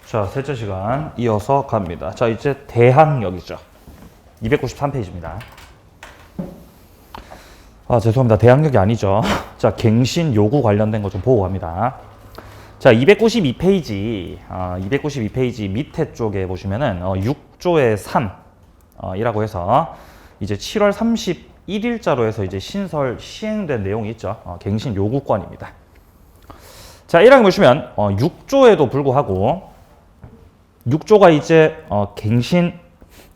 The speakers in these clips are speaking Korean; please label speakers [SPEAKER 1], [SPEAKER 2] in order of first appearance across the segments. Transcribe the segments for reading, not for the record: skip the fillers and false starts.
[SPEAKER 1] 자, 셋째 시간 이어서 갑니다. 자, 이제 대항력이죠. 293페이지입니다. 아, 죄송합니다. 대항력이 아니죠. 자, 갱신 요구 관련된 거 좀 보고 갑니다. 자, 292페이지, 292페이지 밑에 쪽에 보시면은 6조의 3 이라고 해서 이제 7월 31일자로 해서 이제 신설 시행된 내용이 있죠. 갱신 요구권입니다. 자, 1항에 보시면 6조에도 불구하고 6조가 이제 갱신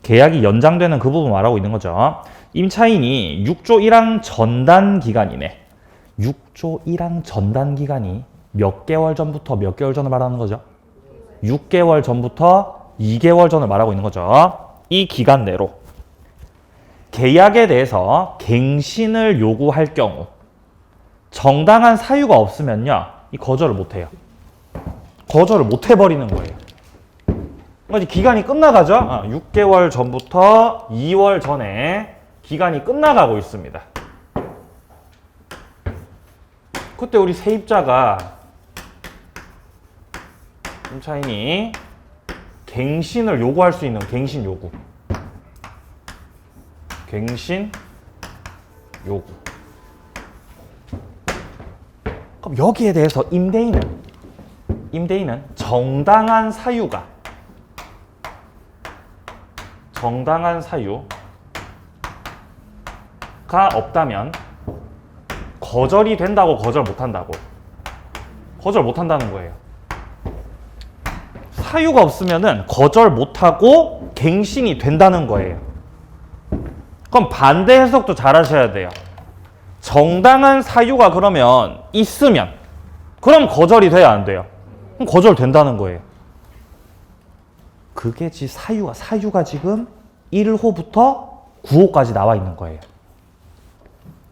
[SPEAKER 1] 계약이 연장되는 그 부분 말하고 있는 거죠. 임차인이 6조 1항 전단 기간이네. 6조 1항 전단 기간이 몇 개월 전부터 몇 개월 전을 말하는 거죠? 6개월 전부터 2개월 전을 말하고 있는 거죠. 이 기간 내로 계약에 대해서 갱신을 요구할 경우 정당한 사유가 없으면요, 이 거절을 못 해요. 거절을 못 해버리는 거예요. 그러니까 기간이 끝나가죠. 6개월 전부터 2월 전에 기간이 끝나가고 있습니다. 그때 우리 세입자가 임차인이 갱신을 요구할 수 있는 갱신 요구. 갱신 요구. 그럼 여기에 대해서 임대인은 정당한 사유가 없다면 거절이 된다고 거절 못한다고? 거절 못한다는 거예요. 사유가 없으면은 거절 못하고 갱신이 된다는 거예요. 그럼 반대 해석도 잘 하셔야 돼요. 정당한 사유가 그러면 있으면 그럼 거절이 돼야 안 돼요? 그럼 거절된다는 거예요. 그게 사유가 지금 1호부터 9호까지 나와 있는 거예요.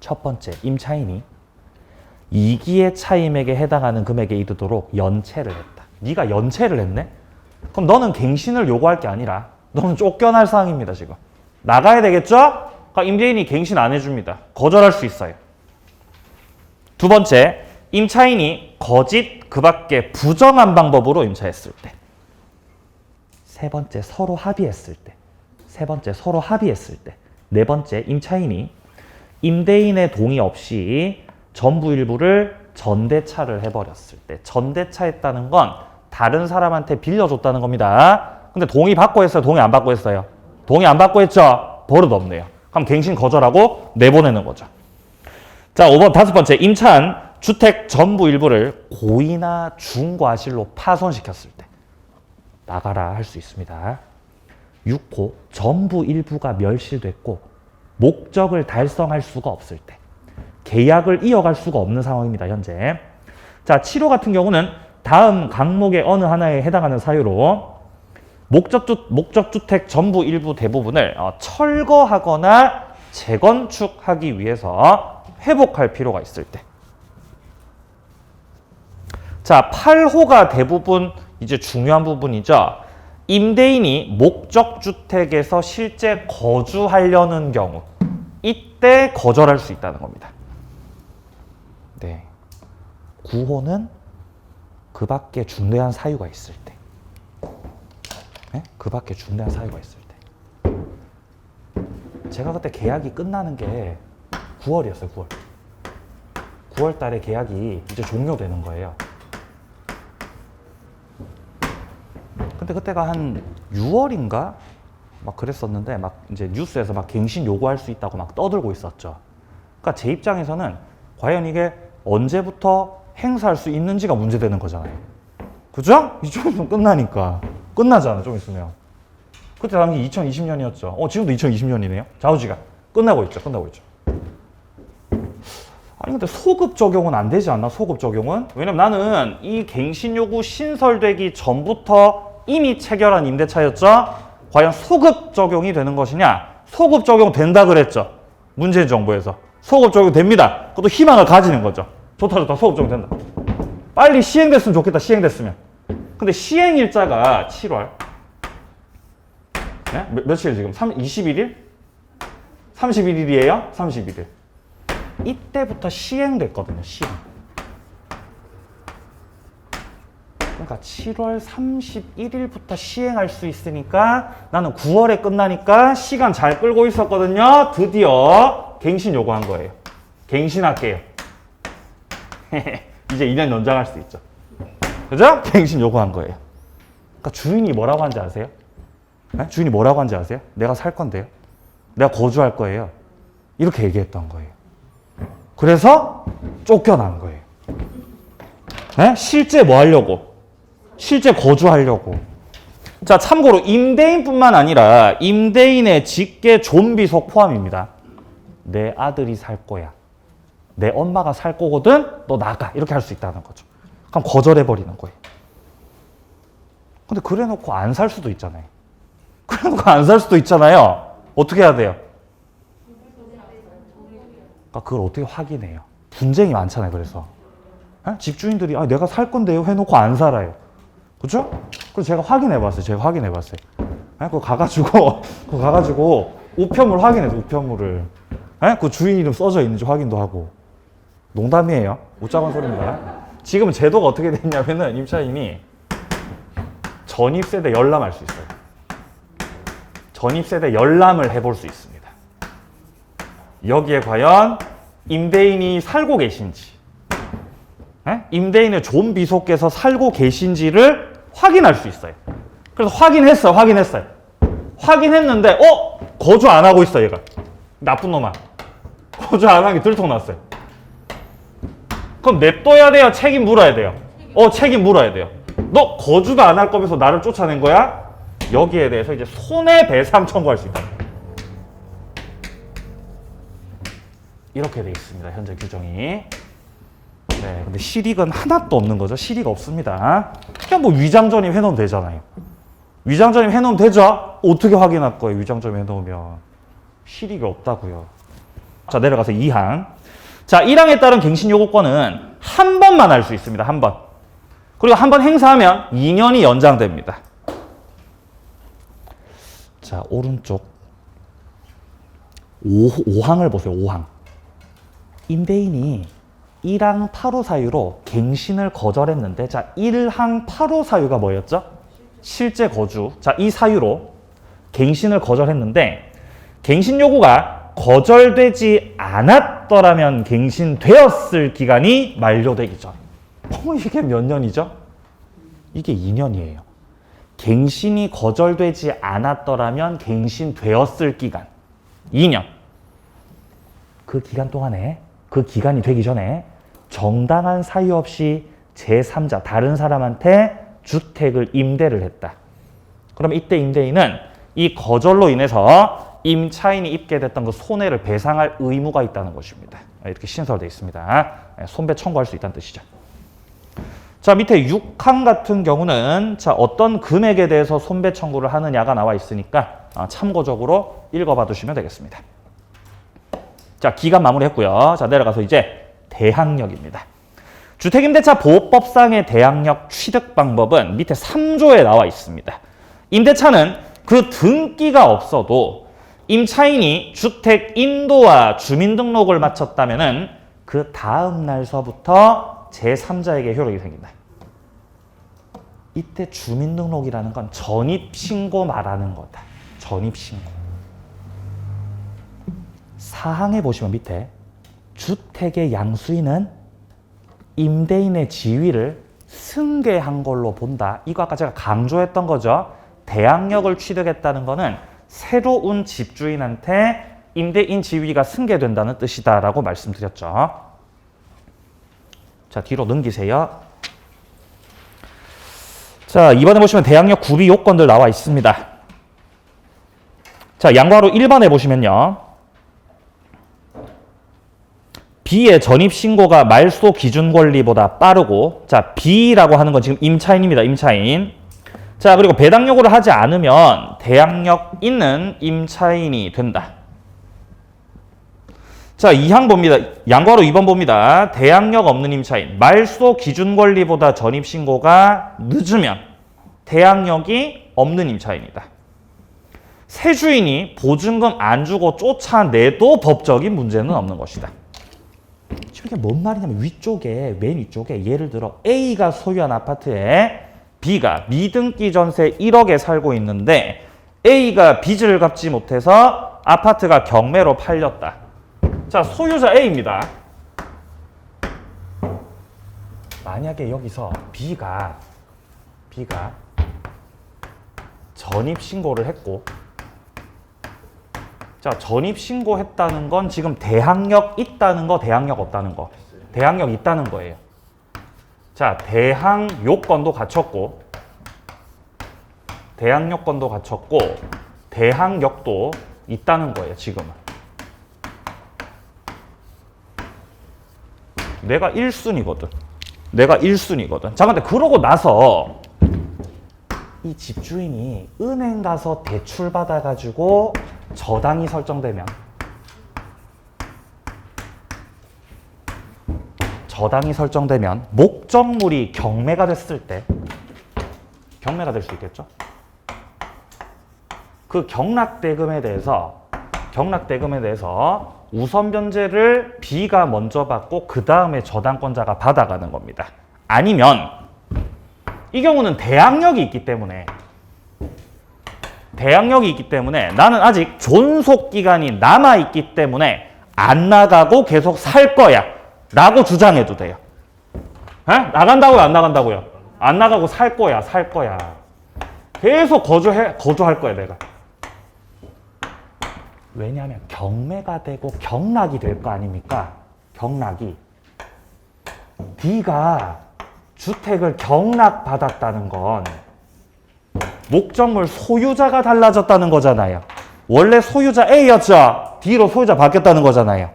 [SPEAKER 1] 첫 번째, 임차인이 이기의 차임액에 해당하는 금액에 이르도록 연체를 했다. 네가 연체를 했네? 그럼 너는 갱신을 요구할 게 아니라 너는 쫓겨날 상황입니다. 지금 나가야 되겠죠? 그러니까 임대인이 갱신 안 해줍니다. 거절할 수 있어요. 두 번째, 임차인이 거짓 그 밖에 부정한 방법으로 임차했을 때. 세 번째, 서로 합의했을 때. 네 번째, 임차인이 임대인의 동의 없이 전부 일부를 전대차를 해버렸을 때. 전대차했다는 건 다른 사람한테 빌려줬다는 겁니다. 근데 동의 받고 했어요? 동의 안 받고 했어요? 동의 안 받고 했죠? 버릇 없네요. 그럼 갱신 거절하고 내보내는 거죠. 자, 5번 다섯 번째, 임차한 주택 전부 일부를 고의나 중과실로 파손시켰을 때. 나가라 할 수 있습니다. 6호, 전부 일부가 멸실됐고 목적을 달성할 수가 없을 때. 계약을 이어갈 수가 없는 상황입니다. 현재. 자, 7호 같은 경우는 다음 강목의 어느 하나에 해당하는 사유로 목적주택 전부 일부 대부분을 철거하거나 재건축하기 위해서 회복할 필요가 있을 때. 자, 8호가 대부분 이제 중요한 부분이죠. 임대인이 목적주택에서 실제 거주하려는 경우 이때 거절할 수 있다는 겁니다. 네. 9호는 그 밖에 중대한 사유가 있을 때. 네? 그 밖에 중대한 사유가 있을 때. 제가 그때 계약이 끝나는 게 9월이었어요. 9월 달에 계약이 이제 종료되는 거예요. 근데 그때가 한 6월인가? 막 그랬었는데, 막 이제 뉴스에서 막 갱신 요구할 수 있다고 막 떠들고 있었죠. 그러니까 제 입장에서는 과연 이게 언제부터 행사할 수 있는지가 문제되는 거잖아요. 그죠? 좀 있으면 끝나니까. 끝나잖아, 좀 있으면. 그때 당시 2020년이었죠. 지금도 2020년이네요. 좌우지간. 끝나고 있죠. 아니, 근데 소급 적용은 안 되지 않나? 소급 적용은? 왜냐면 나는 이 갱신 요구 신설되기 전부터 이미 체결한 임대차였죠? 과연 소급 적용이 되는 것이냐? 소급 적용 된다 그랬죠? 문재인 정부에서. 소급 적용 됩니다. 그것도 희망을 가지는 거죠. 좋다. 소급 적용 된다. 빨리 시행됐으면 좋겠다. 시행됐으면. 근데 시행 일자가 7월. 네? 며칠 지금? 21일? 31일이에요? 31일. 이때부터 시행됐거든요. 시행. 그러니까 7월 31일부터 시행할 수 있으니까 나는 9월에 끝나니까 시간 잘 끌고 있었거든요. 드디어 갱신 요구한 거예요. 갱신할게요. 이제 2년 연장할 수 있죠. 그죠? 갱신 요구한 거예요. 그러니까 주인이 뭐라고 한지 아세요? 네? 주인이 뭐라고 한지 아세요? 내가 살 건데요. 내가 거주할 거예요. 이렇게 얘기했던 거예요. 그래서 쫓겨난 거예요. 네? 실제 뭐 하려고? 실제 거주하려고. 자, 참고로 임대인뿐만 아니라 임대인의 직계 존비속 포함입니다. 내 아들이 살 거야. 내 엄마가 살 거거든. 너 나가. 이렇게 할 수 있다는 거죠. 그럼 거절해버리는 거예요. 근데 그래 놓고 안 살 수도 있잖아요. 그래 놓고 안 살 수도 있잖아요. 어떻게 해야 돼요? 그러니까 그걸 어떻게 확인해요? 분쟁이 많잖아요. 그래서 집주인들이 내가 살 건데요 해놓고 안 살아요. 그죠? 그래서 제가 확인해봤어요. 그거 가가지고 우편물 확인해서 우편물을 그 주인 이름 써져 있는지 확인도 하고. 농담이에요. 웃자고 소리입니다. 지금 제도가 어떻게 됐냐면은 임차인이 전입세대 열람할 수 있어요. 전입세대 열람을 해볼 수 있습니다. 여기에 과연 임대인이 살고 계신지, 임대인의 존비속께서 살고 계신지를 확인할 수 있어요. 그래서 확인했어요. 확인했는데 거주 안 하고 있어 얘가. 나쁜 놈아. 거주 안 하는 게 들통났어요. 그럼 냅둬야 돼요? 책임 물어야 돼요? 책임 물어야 돼요. 너 거주도 안 할 거면서 나를 쫓아낸 거야? 여기에 대해서 이제 손해배상 청구할 수 있다. 이렇게 돼 있습니다. 현재 규정이. 네, 근데 실익은 하나도 없는 거죠. 실익 없습니다. 그냥 뭐 위장전입 해놓으면 되잖아요. 위장전입 해놓으면 되죠? 어떻게 확인할 거예요? 위장전입 해놓으면. 실익이 없다고요. 자, 내려가서 2항. 자, 1항에 따른 갱신요구권은 한 번만 할 수 있습니다. 한 번. 그리고 한 번 행사하면 2년이 연장됩니다. 자, 오른쪽 5항을 보세요. 5항. 임대인이 1항 8호 사유로 갱신을 거절했는데, 자, 1항 8호 사유가 뭐였죠? 실제 거주. 자, 이 사유로 갱신을 거절했는데, 갱신 요구가 거절되지 않았더라면 갱신되었을 기간이 만료되기 전. 이게 몇 년이죠? 이게 2년이에요. 갱신이 거절되지 않았더라면 갱신되었을 기간 2년. 그 기간 동안에, 그 기간이 되기 전에 정당한 사유 없이 제3자, 다른 사람한테 주택을 임대를 했다. 그럼 이때 임대인은 이 거절로 인해서 임차인이 입게 됐던 그 손해를 배상할 의무가 있다는 것입니다. 이렇게 신설되어 있습니다. 손배 청구할 수 있다는 뜻이죠. 자, 밑에 6항 같은 경우는 자, 어떤 금액에 대해서 손배 청구를 하느냐가 나와 있으니까 참고적으로 읽어봐 두시면 되겠습니다. 자, 기간 마무리했고요. 자, 내려가서 이제 대항력입니다. 주택임대차 보호법상의 대항력 취득 방법은 밑에 3조에 나와 있습니다. 임대차는 그 등기가 없어도 임차인이 주택 인도와 주민등록을 마쳤다면은 그 다음 날서부터 제3자에게 효력이 생긴다. 이때 주민등록이라는 건 전입신고 말하는 거다. 전입신고. 사항에 보시면 밑에 주택의 양수인은 임대인의 지위를 승계한 걸로 본다. 이거 아까 제가 강조했던 거죠. 대항력을 취득했다는 거는 새로운 집주인한테 임대인 지위가 승계된다는 뜻이다라고 말씀드렸죠. 자, 뒤로 넘기세요. 자, 이번에 보시면 대항력 구비 요건들 나와 있습니다. 자, 양괄호 1번에 보시면요. B의 전입신고가 말소 기준 권리보다 빠르고, 자, B라고 하는 건 지금 임차인입니다. 임차인. 자, 그리고 배당 요구를 하지 않으면 대항력 있는 임차인이 된다. 자, 2항 봅니다. 양괄호 2번 봅니다. 대항력 없는 임차인. 말소 기준 권리보다 전입신고가 늦으면 대항력이 없는 임차인이다. 새 주인이 보증금 안 주고 쫓아내도 법적인 문제는 없는 것이다. 지금 이게 뭔 말이냐면 위쪽에, 맨 위쪽에 예를 들어 A가 소유한 아파트에 B가 미등기 전세 1억에 살고 있는데 A가 빚을 갚지 못해서 아파트가 경매로 팔렸다. 자, 소유자 A입니다. 만약에 여기서 B가 전입신고를 했고, 자, 전입신고했다는 건 지금 대항력 있다는 거, 대항력 없다는 거. 대항력 있다는 거예요. 자, 대항 요건도 갖췄고, 대항 요건도 갖췄고, 대항력도 있다는 거예요, 지금은. 내가 1순위거든. 자, 근데 그러고 나서 이 집주인이 은행 가서 대출 받아가지고 저당이 설정되면 목적물이 경매가 됐을 때 경매가 될 수 있겠죠? 그 경락대금에 대해서 우선 변제를 B가 먼저 받고 그 다음에 저당권자가 받아가는 겁니다. 아니면 이 경우는 대항력이 있기 때문에 나는 아직 존속기간이 남아있기 때문에 안 나가고 계속 살 거야 라고 주장해도 돼요. 에? 나간다고요? 안 나간다고요? 안 나가고 살 거야. 계속 거주할 거야 내가. 왜냐하면 경매가 되고 경락이 될 거 아닙니까? 경락이. D가 주택을 경락받았다는 건 목적물 소유자가 달라졌다는 거잖아요. 원래 소유자 A였죠? D로 소유자 바뀌었다는 거잖아요.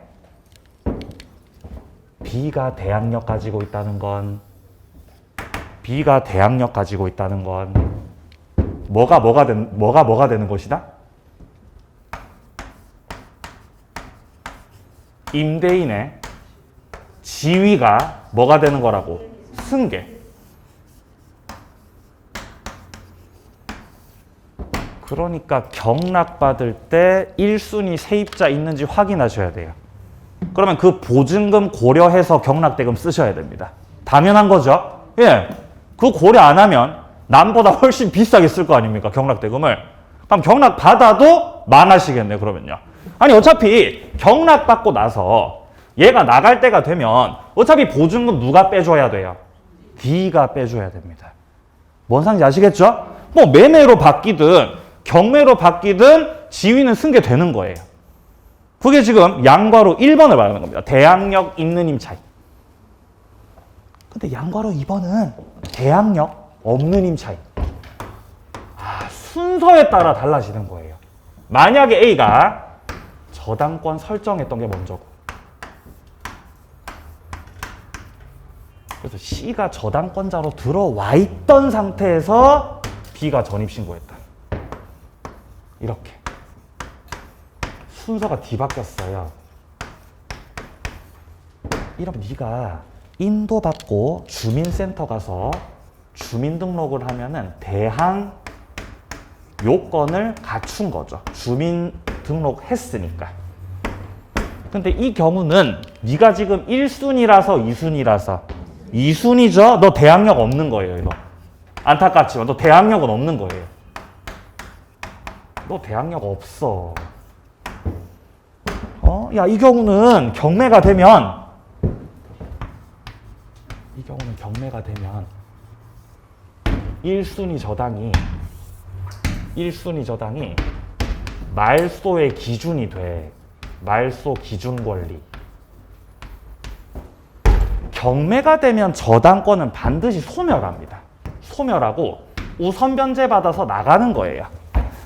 [SPEAKER 1] B가 대항력 가지고 있다는 건 뭐가 되는 것이다? 임대인의 지위가 뭐가 되는 거라고? 승계. 그러니까 경락받을 때 1순위 세입자 있는지 확인하셔야 돼요. 그러면 그 보증금 고려해서 경락대금 쓰셔야 됩니다. 당연한 거죠. 예, 그 고려 안 하면 남보다 훨씬 비싸게 쓸 거 아닙니까? 경락대금을. 그럼 경락받아도 망하시겠네 그러면요. 아니 어차피 경락받고 나서 얘가 나갈 때가 되면 어차피 보증금 누가 빼줘야 돼요? D가 빼줘야 됩니다. 뭔 상인지 아시겠죠? 뭐 매매로 바뀌든 경매로 바뀌든 지위는 승계되는 거예요. 그게 지금 양괄호 1번을 말하는 겁니다. 대항력 있는 임 차이. 근데 양괄호 2번은 대항력 없는 임 차이. 순서에 따라 달라지는 거예요. 만약에 A가 저당권 설정했던 게 먼저고, 그래서 C가 저당권자로 들어와 있던 상태에서 B가 전입신고했다. 이렇게. 순서가 뒤바뀌었어요. 이러면 네가 인도받고 주민센터 가서 주민등록을 하면은 대항 요건을 갖춘 거죠. 주민등록했으니까. 근데 이 경우는 네가 지금 1순위라서 2순위죠? 너 대항력 없는 거예요, 이거. 안타깝지만 너 대항력은 없는 거예요. 너 대항력 없어. 야, 이 경우는 경매가 되면 1순위 저당이 말소의 기준이 돼. 말소 기준 권리. 경매가 되면 저당권은 반드시 소멸합니다. 소멸하고 우선 변제 받아서 나가는 거예요.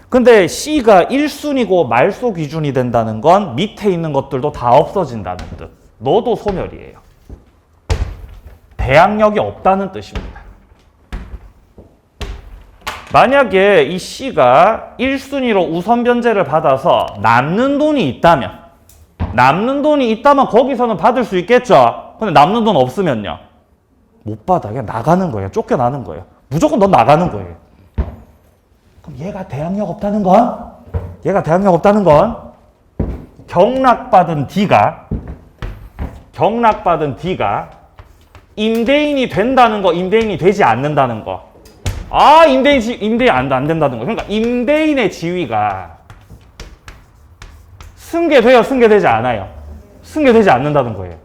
[SPEAKER 1] 근데 C가 1순위고 말소 기준이 된다는 건 밑에 있는 것들도 다 없어진다는 뜻. 너도 소멸이에요. 대항력이 없다는 뜻입니다. 만약에 이 C가 1순위로 우선 변제를 받아서 남는 돈이 있다면 거기서는 받을 수 있겠죠. 근데 남는 돈 없으면요, 못 받아. 그냥 나가는 거예요. 쫓겨나는 거예요. 무조건 넌 나가는 거예요. 그럼 얘가 대항력 없다는 건 경락받은 D가 임대인이 된다는 거, 임대인이 되지 않는다는 거. 아, 임대인 안 된다는 거예요. 그러니까 임대인의 지위가 승계돼요, 승계되지 않아요? 승계되지 않는다는 거예요.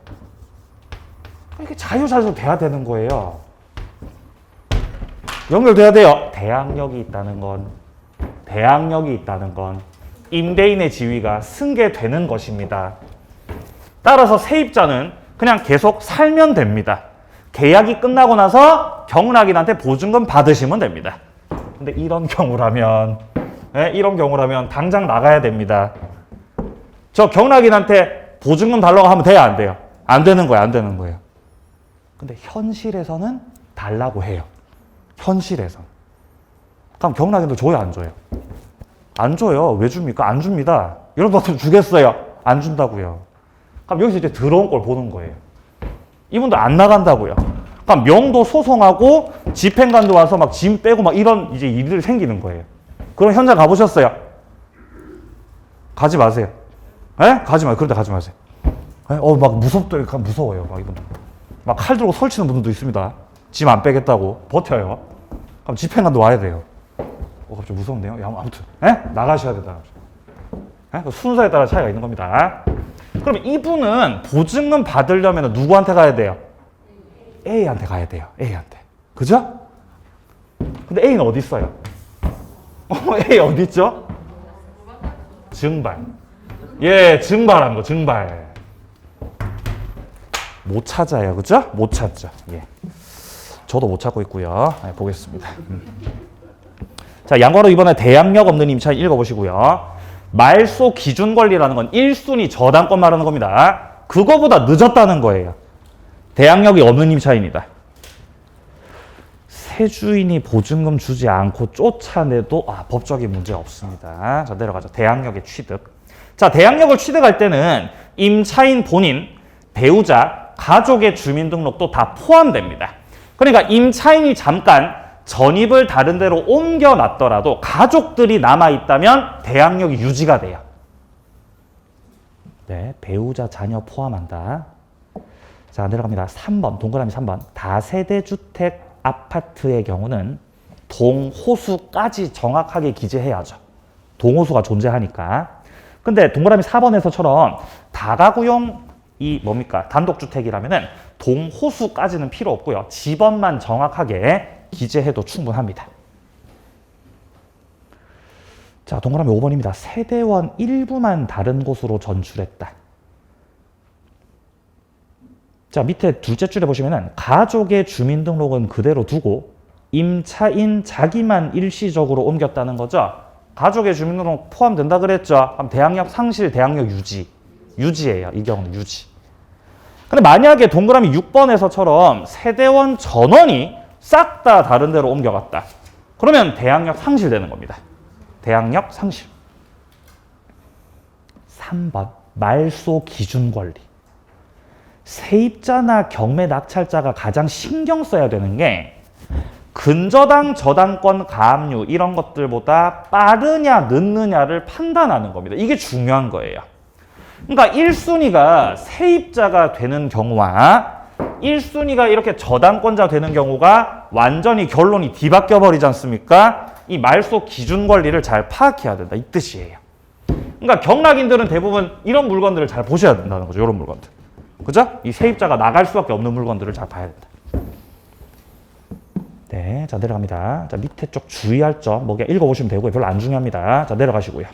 [SPEAKER 1] 이게 자유자재로 돼야 되는 거예요. 연결돼야 돼요. 대항력이 있다는 건 임대인의 지위가 승계되는 것입니다. 따라서 세입자는 그냥 계속 살면 됩니다. 계약이 끝나고 나서 경락인한테 보증금 받으시면 됩니다. 근데 이런 경우라면 당장 나가야 됩니다. 저 경락인한테 보증금 달라고 하면 돼요, 안 돼요? 안 되는 거예요. 근데 현실에서는 달라고 해요. 현실에서. 그럼 경락인도 줘요, 안 줘요? 안 줘요. 왜 줍니까? 안 줍니다. 여러분한테 주겠어요? 안 준다고요. 그럼 여기서 이제 들어온 걸 보는 거예요. 이분도 안 나간다고요. 그럼 명도 소송하고 집행관도 와서 막 짐 빼고 막 이런 이제 일들이 생기는 거예요. 그럼 현장 가보셨어요? 가지 마세요. 에? 가지 마세요. 그런데 가지 마세요. 막 무서워요. 막 이분. 막 칼 들고 설치는 분들도 있습니다. 짐 안 빼겠다고 버텨요. 그럼 집행관도 와야 돼요. 갑자기 무서운데요? 아무튼 나가셔야 된다. 그 순서에 따라 차이가 있는 겁니다. 그럼 이분은 보증금 받으려면 누구한테 가야 돼요? A한테 가야 돼요. A한테. 그죠? 근데 A는 어디 있어요? A 어디 있죠? 증발. 예, 증발한 거, 증발. 못 찾아요. 그죠? 못 찾죠. 예. 저도 못 찾고 있고요. 보겠습니다. 자, 양과로 이번에 대항력 없는 임차인 읽어보시고요. 말소 기준 권리라는 건 1순위 저당권 말하는 겁니다. 그거보다 늦었다는 거예요. 대항력이 없는 임차인이다. 세주인이 보증금 주지 않고 쫓아내도 법적인 문제 없습니다. 자, 내려가죠. 대항력의 취득. 자, 대항력을 취득할 때는 임차인 본인, 배우자, 가족의 주민등록도 다 포함됩니다. 그러니까 임차인이 잠깐 전입을 다른 데로 옮겨놨더라도 가족들이 남아있다면 대항력이 유지가 돼요. 네, 배우자, 자녀 포함한다. 자, 내려갑니다. 3번, 동그라미 3번. 다세대주택 아파트의 경우는 동호수까지 정확하게 기재해야죠. 동호수가 존재하니까. 근데 동그라미 4번에서처럼 다가구용이 뭡니까? 단독주택이라면은 동호수까지는 필요 없고요. 집원만 정확하게 기재해도 충분합니다. 자, 동그라미 5번입니다. 세대원 일부만 다른 곳으로 전출했다. 자, 밑에 둘째 줄에 보시면은 가족의 주민등록은 그대로 두고 임차인 자기만 일시적으로 옮겼다는 거죠. 가족의 주민등록 포함된다 그랬죠. 그럼 대항력 상실, 대항력 유지예요. 이 경우는 유지. 근데 만약에 동그라미 6번에서처럼 세대원 전원이 싹 다 다른 데로 옮겨갔다. 그러면 대항력 상실되는 겁니다. 대항력 상실. 3번 말소 기준 권리. 세입자나 경매 낙찰자가 가장 신경 써야 되는 게 근저당 저당권 가압류 이런 것들보다 빠르냐 늦느냐를 판단하는 겁니다. 이게 중요한 거예요. 그러니까 1순위가 세입자가 되는 경우와 1순위가 이렇게 저당권자 되는 경우가 완전히 결론이 뒤바뀌어 버리지 않습니까? 이 말소 기준 권리를 잘 파악해야 된다. 이 뜻이에요. 그러니까 경락인들은 대부분 이런 물건들을 잘 보셔야 된다는 거죠. 이런 물건들. 그죠? 이 세입자가 나갈 수밖에 없는 물건들을 잘 봐야 된다. 네, 자 내려갑니다. 자 밑에 쪽 주의할 점 뭐 읽어보시면 되고요. 별로 안 중요합니다. 자 내려가시고요.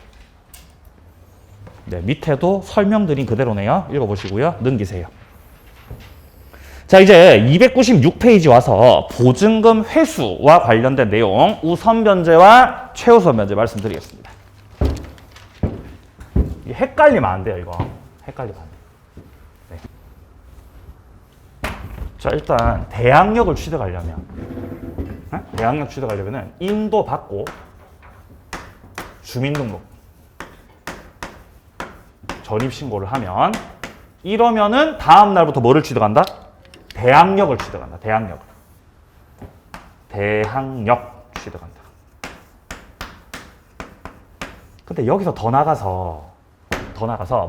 [SPEAKER 1] 네, 밑에도 설명드린 그대로네요. 읽어보시고요. 넘기세요. 자, 이제 296페이지 와서 보증금 회수와 관련된 내용 우선 변제와 최우선 변제 말씀드리겠습니다. 헷갈리면 안 돼요, 이거. 헷갈리면 안 돼요. 네. 자, 일단 대항력을 취득하려면 대항력 취득하려면 인도 받고 주민등록 전입신고를 하면 이러면은 다음 날부터 뭐를 취득한다? 대항력을 취득한다. 대항력 취득한다. 근데 여기서 더 나가서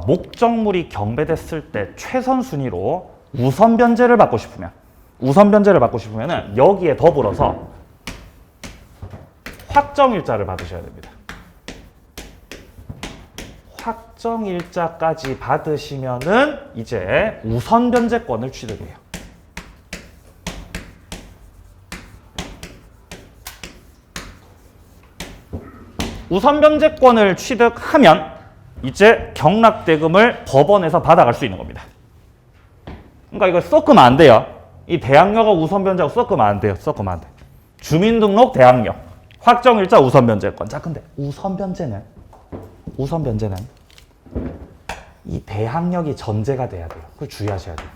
[SPEAKER 1] 목적물이 경배됐을 때 최선 순위로 우선 변제를 받고 싶으면은 여기에 더불어서 확정일자를 받으셔야 됩니다. 확정일자까지 받으시면은 이제 우선 변제권을 취득해요. 우선 변제권을 취득하면 이제 경락대금을 법원에서 받아갈 수 있는 겁니다. 그러니까 이거 섞으면 안 돼요. 이 대항력하고 우선 변제하고 섞으면 안 돼요. 섞으면 안 돼. 주민등록 대항력, 확정일자 우선 변제권. 자, 근데 우선 변제는 이 대항력이 전제가 돼야 돼요. 그걸 주의하셔야 돼요.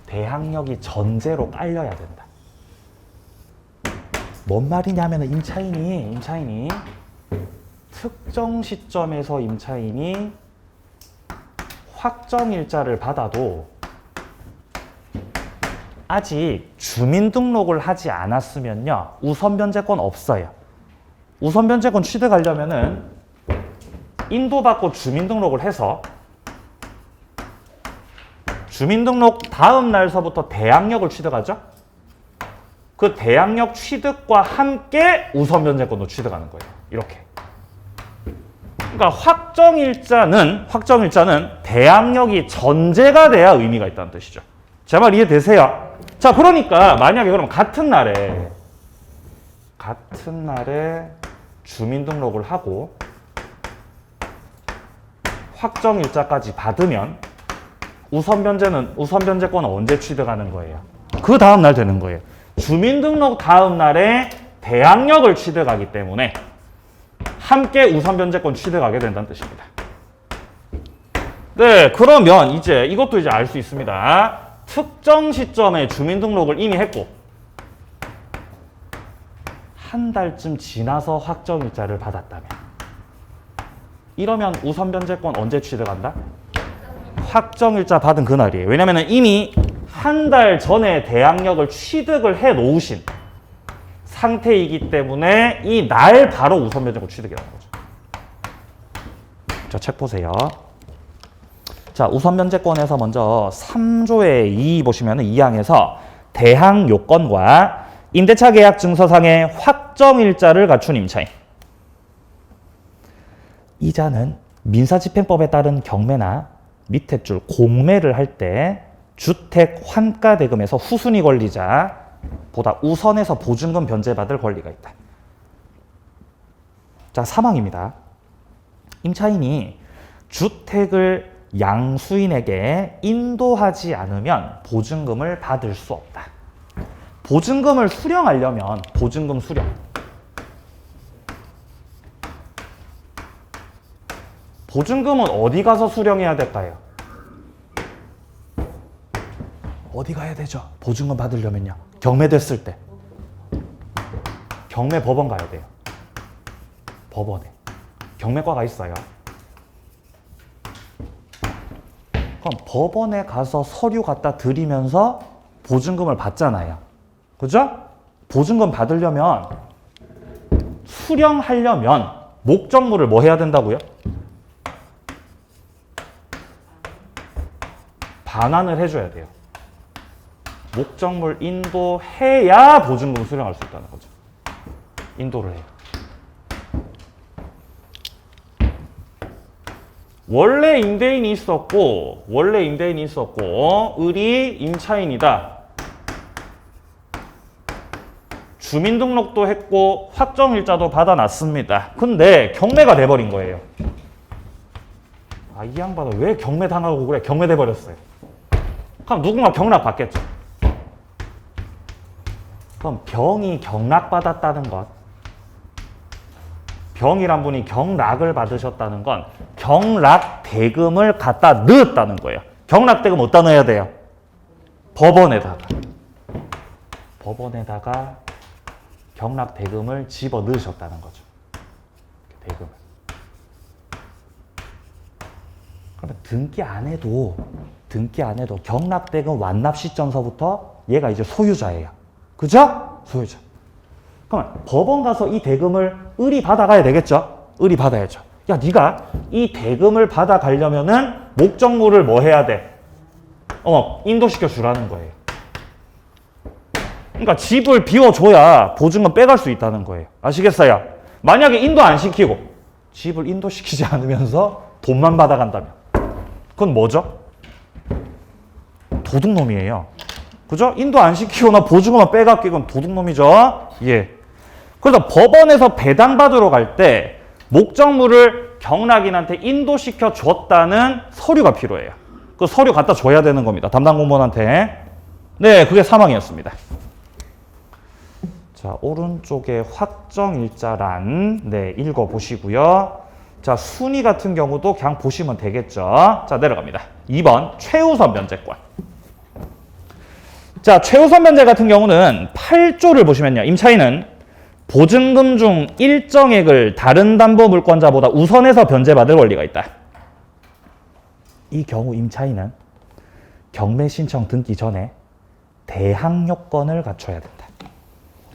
[SPEAKER 1] 대항력이 전제로 깔려야 된다. 뭔 말이냐면 임차인이 특정 시점에서 임차인이 확정일자를 받아도 아직 주민등록을 하지 않았으면요, 우선 변제권 없어요. 우선 변제권 취득하려면은 인도받고 주민등록을 해서 주민등록 다음 날서부터 대항력을 취득하죠. 그 대항력 취득과 함께 우선 변제권도 취득하는 거예요. 이렇게. 그러니까 확정일자는 대항력이 전제가 돼야 의미가 있다는 뜻이죠. 제 말 이해되세요? 자, 그러니까 만약에 그럼 같은 날에 주민등록을 하고 확정일자까지 받으면 우선 변제권은 언제 취득하는 거예요? 그 다음 날 되는 거예요. 주민등록 다음 날에 대항력을 취득하기 때문에 함께 우선 변제권 취득하게 된다는 뜻입니다. 네, 그러면 이제 이것도 이제 알 수 있습니다. 특정 시점에 주민등록을 이미 했고 한 달쯤 지나서 확정일자를 받았다면 이러면 우선 변제권 언제 취득한다? 확정일자 받은 그날이에요. 왜냐면 이미 한 달 전에 대항력을 취득을 해 놓으신 상태이기 때문에 이 날 바로 우선 변제권 취득이라는 거죠. 자, 책 보세요. 자, 우선 변제권에서 먼저 3조의 2 보시면 2항에서 대항 요건과 임대차 계약 증서상의 확정일자를 갖춘 임차인. 이자는 민사집행법에 따른 경매나 밑에 줄 공매를 할 때 주택 환가 대금에서 후순위 권리자보다 우선해서 보증금 변제받을 권리가 있다. 자, 3항입니다. 임차인이 주택을 양수인에게 인도하지 않으면 보증금을 받을 수 없다. 보증금을 수령하려면 보증금 수령. 보증금은 어디 가서 수령해야 될까요? 어디 가야 되죠? 보증금 받으려면요. 경매됐을 때. 경매 법원 가야 돼요. 법원에. 경매과가 있어요. 그럼 법원에 가서 서류 갖다 드리면서 보증금을 받잖아요. 그죠? 보증금 받으려면, 수령하려면 목적물을 뭐 해야 된다고요? 반환을 해줘야 돼요. 목적물 인도해야 보증금 수령할 수 있다는 거죠. 인도를 해요. 원래 임대인이 있었고 을이 임차인이다. 주민등록도 했고 확정일자도 받아놨습니다. 근데 경매가 돼버린 거예요. 아, 이 양반은 왜 경매 당하고 그래? 경매 돼버렸어요. 그럼 누군가 경락 받겠죠. 그럼 병이 경락받았다는 것, 병이란 분이 경락을 받으셨다는 건 경락 대금을 갖다 넣었다는 거예요. 경락 대금 어디다 넣어야 돼요? 법원에다가 경락 대금을 집어 넣으셨다는 거죠. 대금을. 그러면 등기 안 해도 경락 대금 완납 시점서부터 얘가 이제 소유자예요. 그죠? 소유자. 그러면 법원 가서 이 대금을 을이 받아가야 되겠죠? 을이 받아야죠. 야, 네가 이 대금을 받아가려면은 목적물을 뭐 해야 돼? 인도시켜 주라는 거예요. 그러니까 집을 비워줘야 보증금 빼갈 수 있다는 거예요. 아시겠어요? 만약에 인도 안 시키고 집을 인도시키지 않으면서 돈만 받아간다면 그건 뭐죠? 도둑놈이에요. 그죠? 인도 안 시키거나 보증금만 빼갈게 그건 도둑놈이죠. 예. 그래서 법원에서 배당받으러 갈 때 목적물을 경락인한테 인도시켜 줬다는 서류가 필요해요. 그 서류 갖다 줘야 되는 겁니다. 담당 공무원한테. 네, 그게 사망이었습니다. 자, 오른쪽에 확정일자란 네, 읽어보시고요. 자, 순위 같은 경우도 그냥 보시면 되겠죠. 자, 내려갑니다. 2번 최우선 면제권. 자, 최우선 면제 같은 경우는 8조를 보시면요. 임차인은 보증금 중 일정액을 다른 담보물권자보다 우선해서 변제받을 권리가 있다. 이 경우 임차인은 경매 신청 등기 전에 대항 요건을 갖춰야 된다.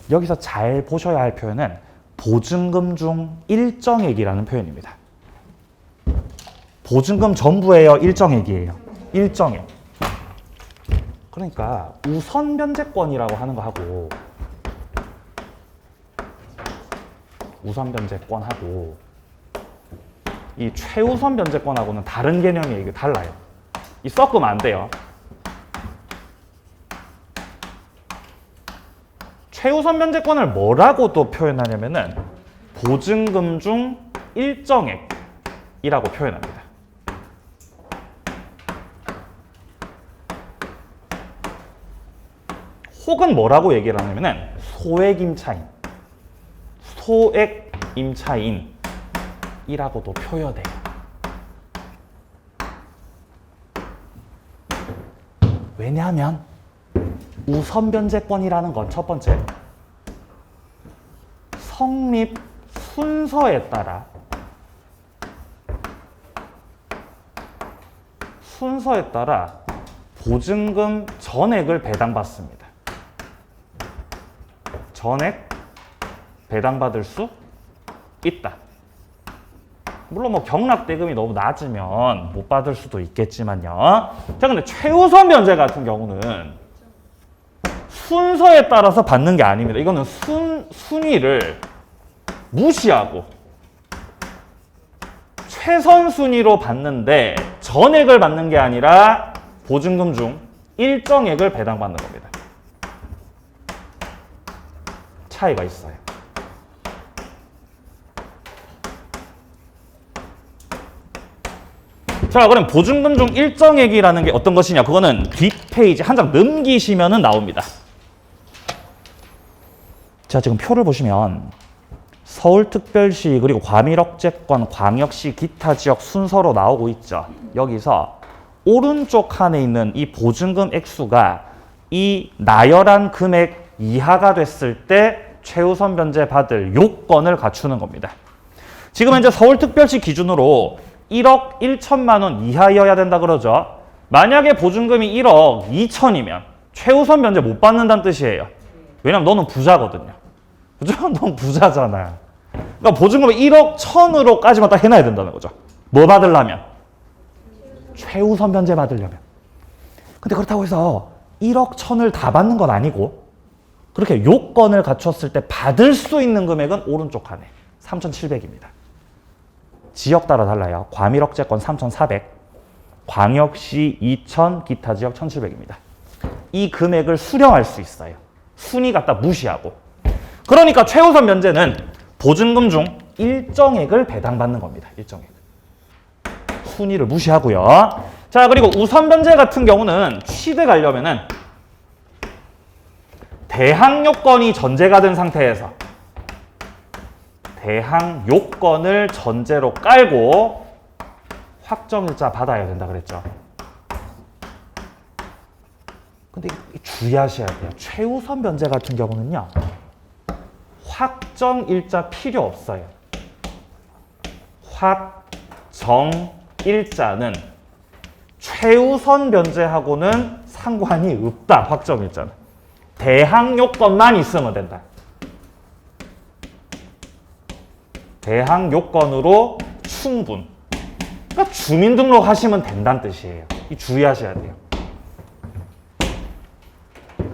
[SPEAKER 1] 여기서 잘 보셔야 할 표현은 보증금 중 일정액이라는 표현입니다. 보증금 전부예요? 일정액이에요? 일정액. 그러니까 우선 변제권이라고 하는 거 하고 우선 변제권하고 이 최우선 변제권하고는 다른 개념이에요. 이게 달라요. 이 섞으면 안 돼요. 최우선 변제권을 뭐라고 또 표현하냐면은 보증금 중 일정액이라고 표현합니다. 혹은 뭐라고 얘기를 하냐면은 소액임차인, 소액임차인이라고도 표현해요. 왜냐하면 우선 변제권이라는 건 첫 번째 성립 순서에 따라 보증금 전액을 배당받습니다. 전액 배당받을 수 있다. 물론 뭐 경락대금이 너무 낮으면 못 받을 수도 있겠지만요. 자, 근데 최우선 변제 같은 경우는 순서에 따라서 받는 게 아닙니다. 이거는 순위를 무시하고 최선 순위로 받는데 전액을 받는 게 아니라 보증금 중 일정액을 배당받는 겁니다. 차이가 있어요. 자, 그럼 보증금 중 일정액이라는 게 어떤 것이냐? 그거는 뒷페이지 한 장 넘기시면은 나옵니다. 자, 지금 표를 보시면 서울특별시 그리고 과밀억제권, 광역시, 기타 지역 순서로 나오고 있죠. 여기서 오른쪽 칸에 있는 이 보증금 액수가 이 나열한 금액 이하가 됐을 때 최우선 변제 받을 요건을 갖추는 겁니다. 지금 현재 서울특별시 기준으로 1억 1천만 원 이하여야 된다 그러죠. 만약에 보증금이 1억 2천이면 최우선 변제 못 받는다는 뜻이에요. 왜냐면 너는 부자거든요. 그죠? 넌 부자잖아. 그러니까 보증금을 1억 1천으로까지만 딱 해놔야 된다는 거죠. 뭐 받으려면? 최우선 변제 받으려면. 근데 그렇다고 해서 1억 1천을 다 받는 건 아니고 그렇게 요건을 갖췄을 때 받을 수 있는 금액은 오른쪽 칸에 3,700입니다. 지역 따라 달라요. 과밀억제권 3,400, 광역시 2,000, 기타 지역 1,700입니다. 이 금액을 수령할 수 있어요. 순위 갖다 무시하고. 그러니까 최우선 면제는 보증금 중 일정액을 배당받는 겁니다. 일정액. 순위를 무시하고요. 자, 그리고 우선 변제 같은 경우는 취득하려면은 대항 요건이 전제가 된 상태에서 대항 요건을 전제로 깔고 확정일자 받아야 된다 그랬죠. 근데 주의하셔야 돼요. 최우선 변제 같은 경우는요. 확정일자 필요 없어요. 확정일자는 최우선 변제하고는 상관이 없다. 확정일자는. 대항 요건만 있으면 된다. 대항 요건으로 충분. 그러니까 주민등록 하시면 된다는 뜻이에요. 이 주의하셔야 돼요.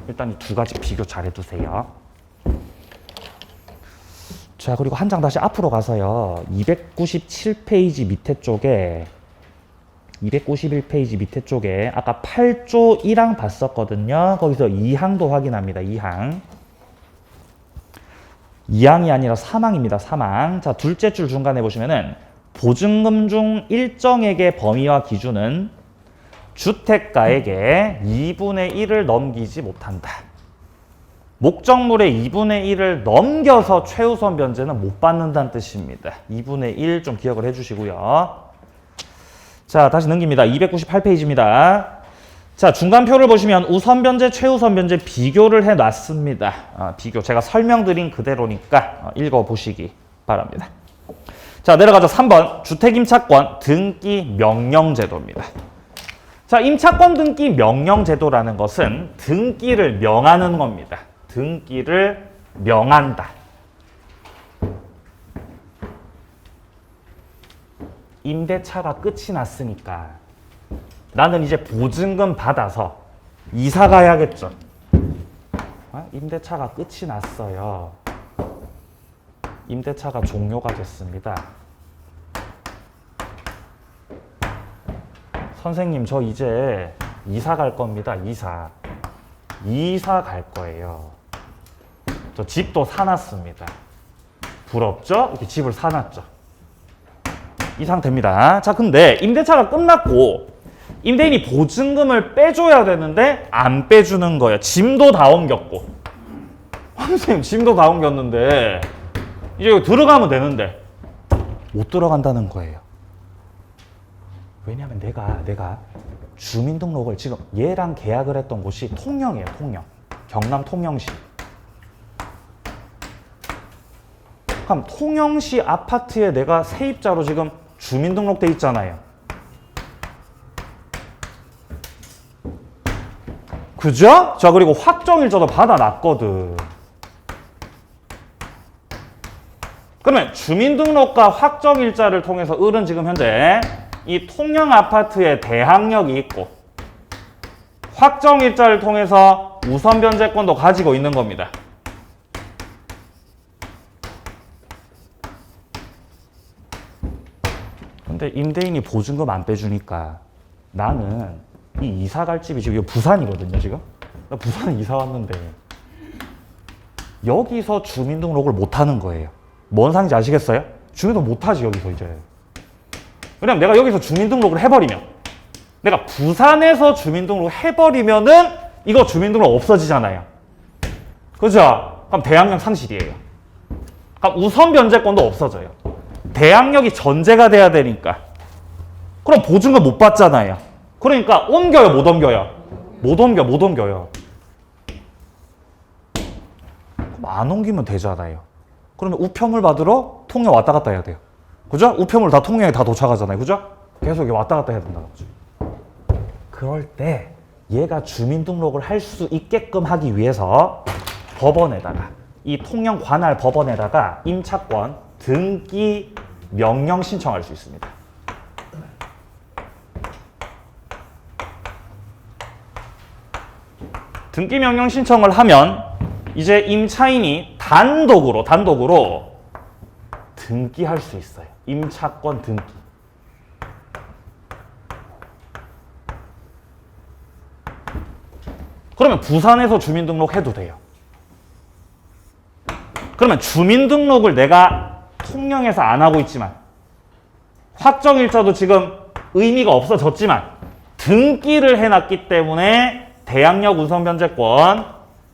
[SPEAKER 1] 일단 이 두 가지 비교 잘 해두세요. 자, 그리고 한 장 다시 앞으로 가서요. 297페이지 밑에 쪽에 291페이지 밑에 쪽에 아까 8조 1항 봤었거든요. 거기서 2항도 확인합니다. 2항. 2항이 아니라 3항입니다. 3항. 자, 둘째 줄 중간에 보시면은 보증금 중 일정액의 범위와 기준은 주택가에게 2분의 1을 넘기지 못한다. 목적물의 2분의 1을 넘겨서 최우선 변제는 못 받는다는 뜻입니다. 2분의 1 좀 기억을 해주시고요. 자, 다시 넘깁니다. 298페이지입니다. 자, 중간표를 보시면 우선 변제, 최우선 변제 비교를 해놨습니다. 비교. 제가 설명드린 그대로니까 읽어보시기 바랍니다. 자, 내려가죠. 3번. 주택임차권 등기 명령제도입니다. 자, 임차권 등기 명령제도라는 것은 등기를 명하는 겁니다. 등기를 명한다. 임대차가 끝이 났으니까 나는 이제 보증금 받아서 이사 가야겠죠. 임대차가 끝이 났어요. 임대차가 종료가 됐습니다. 선생님, 저 이제 이사 갈 겁니다. 이사 갈 거예요. 저 집도 사놨습니다. 부럽죠? 이렇게 집을 사놨죠. 이 상태입니다. 자, 근데 임대차가 끝났고 임대인이 보증금을 빼줘야 되는데 안 빼주는 거예요. 짐도 다 옮겼고. 선생님, 짐도 다 옮겼는데 이제 여기 들어가면 되는데 못 들어간다는 거예요. 왜냐하면 내가 주민등록을 지금 얘랑 계약을 했던 곳이 통영이에요. 통영. 경남 통영시. 그럼 통영시 아파트에 내가 세입자로 지금 주민등록돼 있잖아요. 그죠? 자, 그리고 확정일자도 받아놨거든. 그러면 주민등록과 확정일자를 통해서 을은 지금 현재 이 통영 아파트에 대항력이 있고 확정일자를 통해서 우선 변제권도 가지고 있는 겁니다. 근데 임대인이 보증금 안 빼주니까 나는 이 이사 갈 집이 지금 부산이거든요. 지금 나 부산에 이사 왔는데 여기서 주민등록을 못 하는 거예요. 뭔 상인지 아시겠어요? 주민등록 못 하지 여기서 이제. 왜냐면 내가 여기서 주민등록을 해버리면 내가 부산에서 주민등록을 해버리면은 이거 주민등록 없어지잖아요. 그죠? 그럼 대항력 상실이에요. 그럼 우선 변제권도 없어져요. 대항력이 전제가 돼야 되니까. 그럼 보증금 못 받잖아요. 그러니까 옮겨요, 못 옮겨요? 못 옮겨요. 그럼 안 옮기면 되잖아요. 그러면 우편물 받으러 통영 왔다 갔다 해야 돼요. 그죠? 우편물 다 통영에 다 도착하잖아요. 그죠? 계속 왔다 갔다 해야 된다는 거죠. 그럴 때 얘가 주민등록을 할 수 있게끔 하기 위해서 법원에다가 이 통영 관할 법원에다가 임차권 등기 명령 신청할 수 있습니다. 등기 명령 신청을 하면 이제 임차인이 단독으로 등기할 수 있어요. 임차권 등기. 그러면 부산에서 주민등록 해도 돼요. 그러면 주민등록을 내가 통영에서 안 하고 있지만 확정일자도 지금 의미가 없어졌지만 등기를 해놨기 때문에 대항력 우선 변제권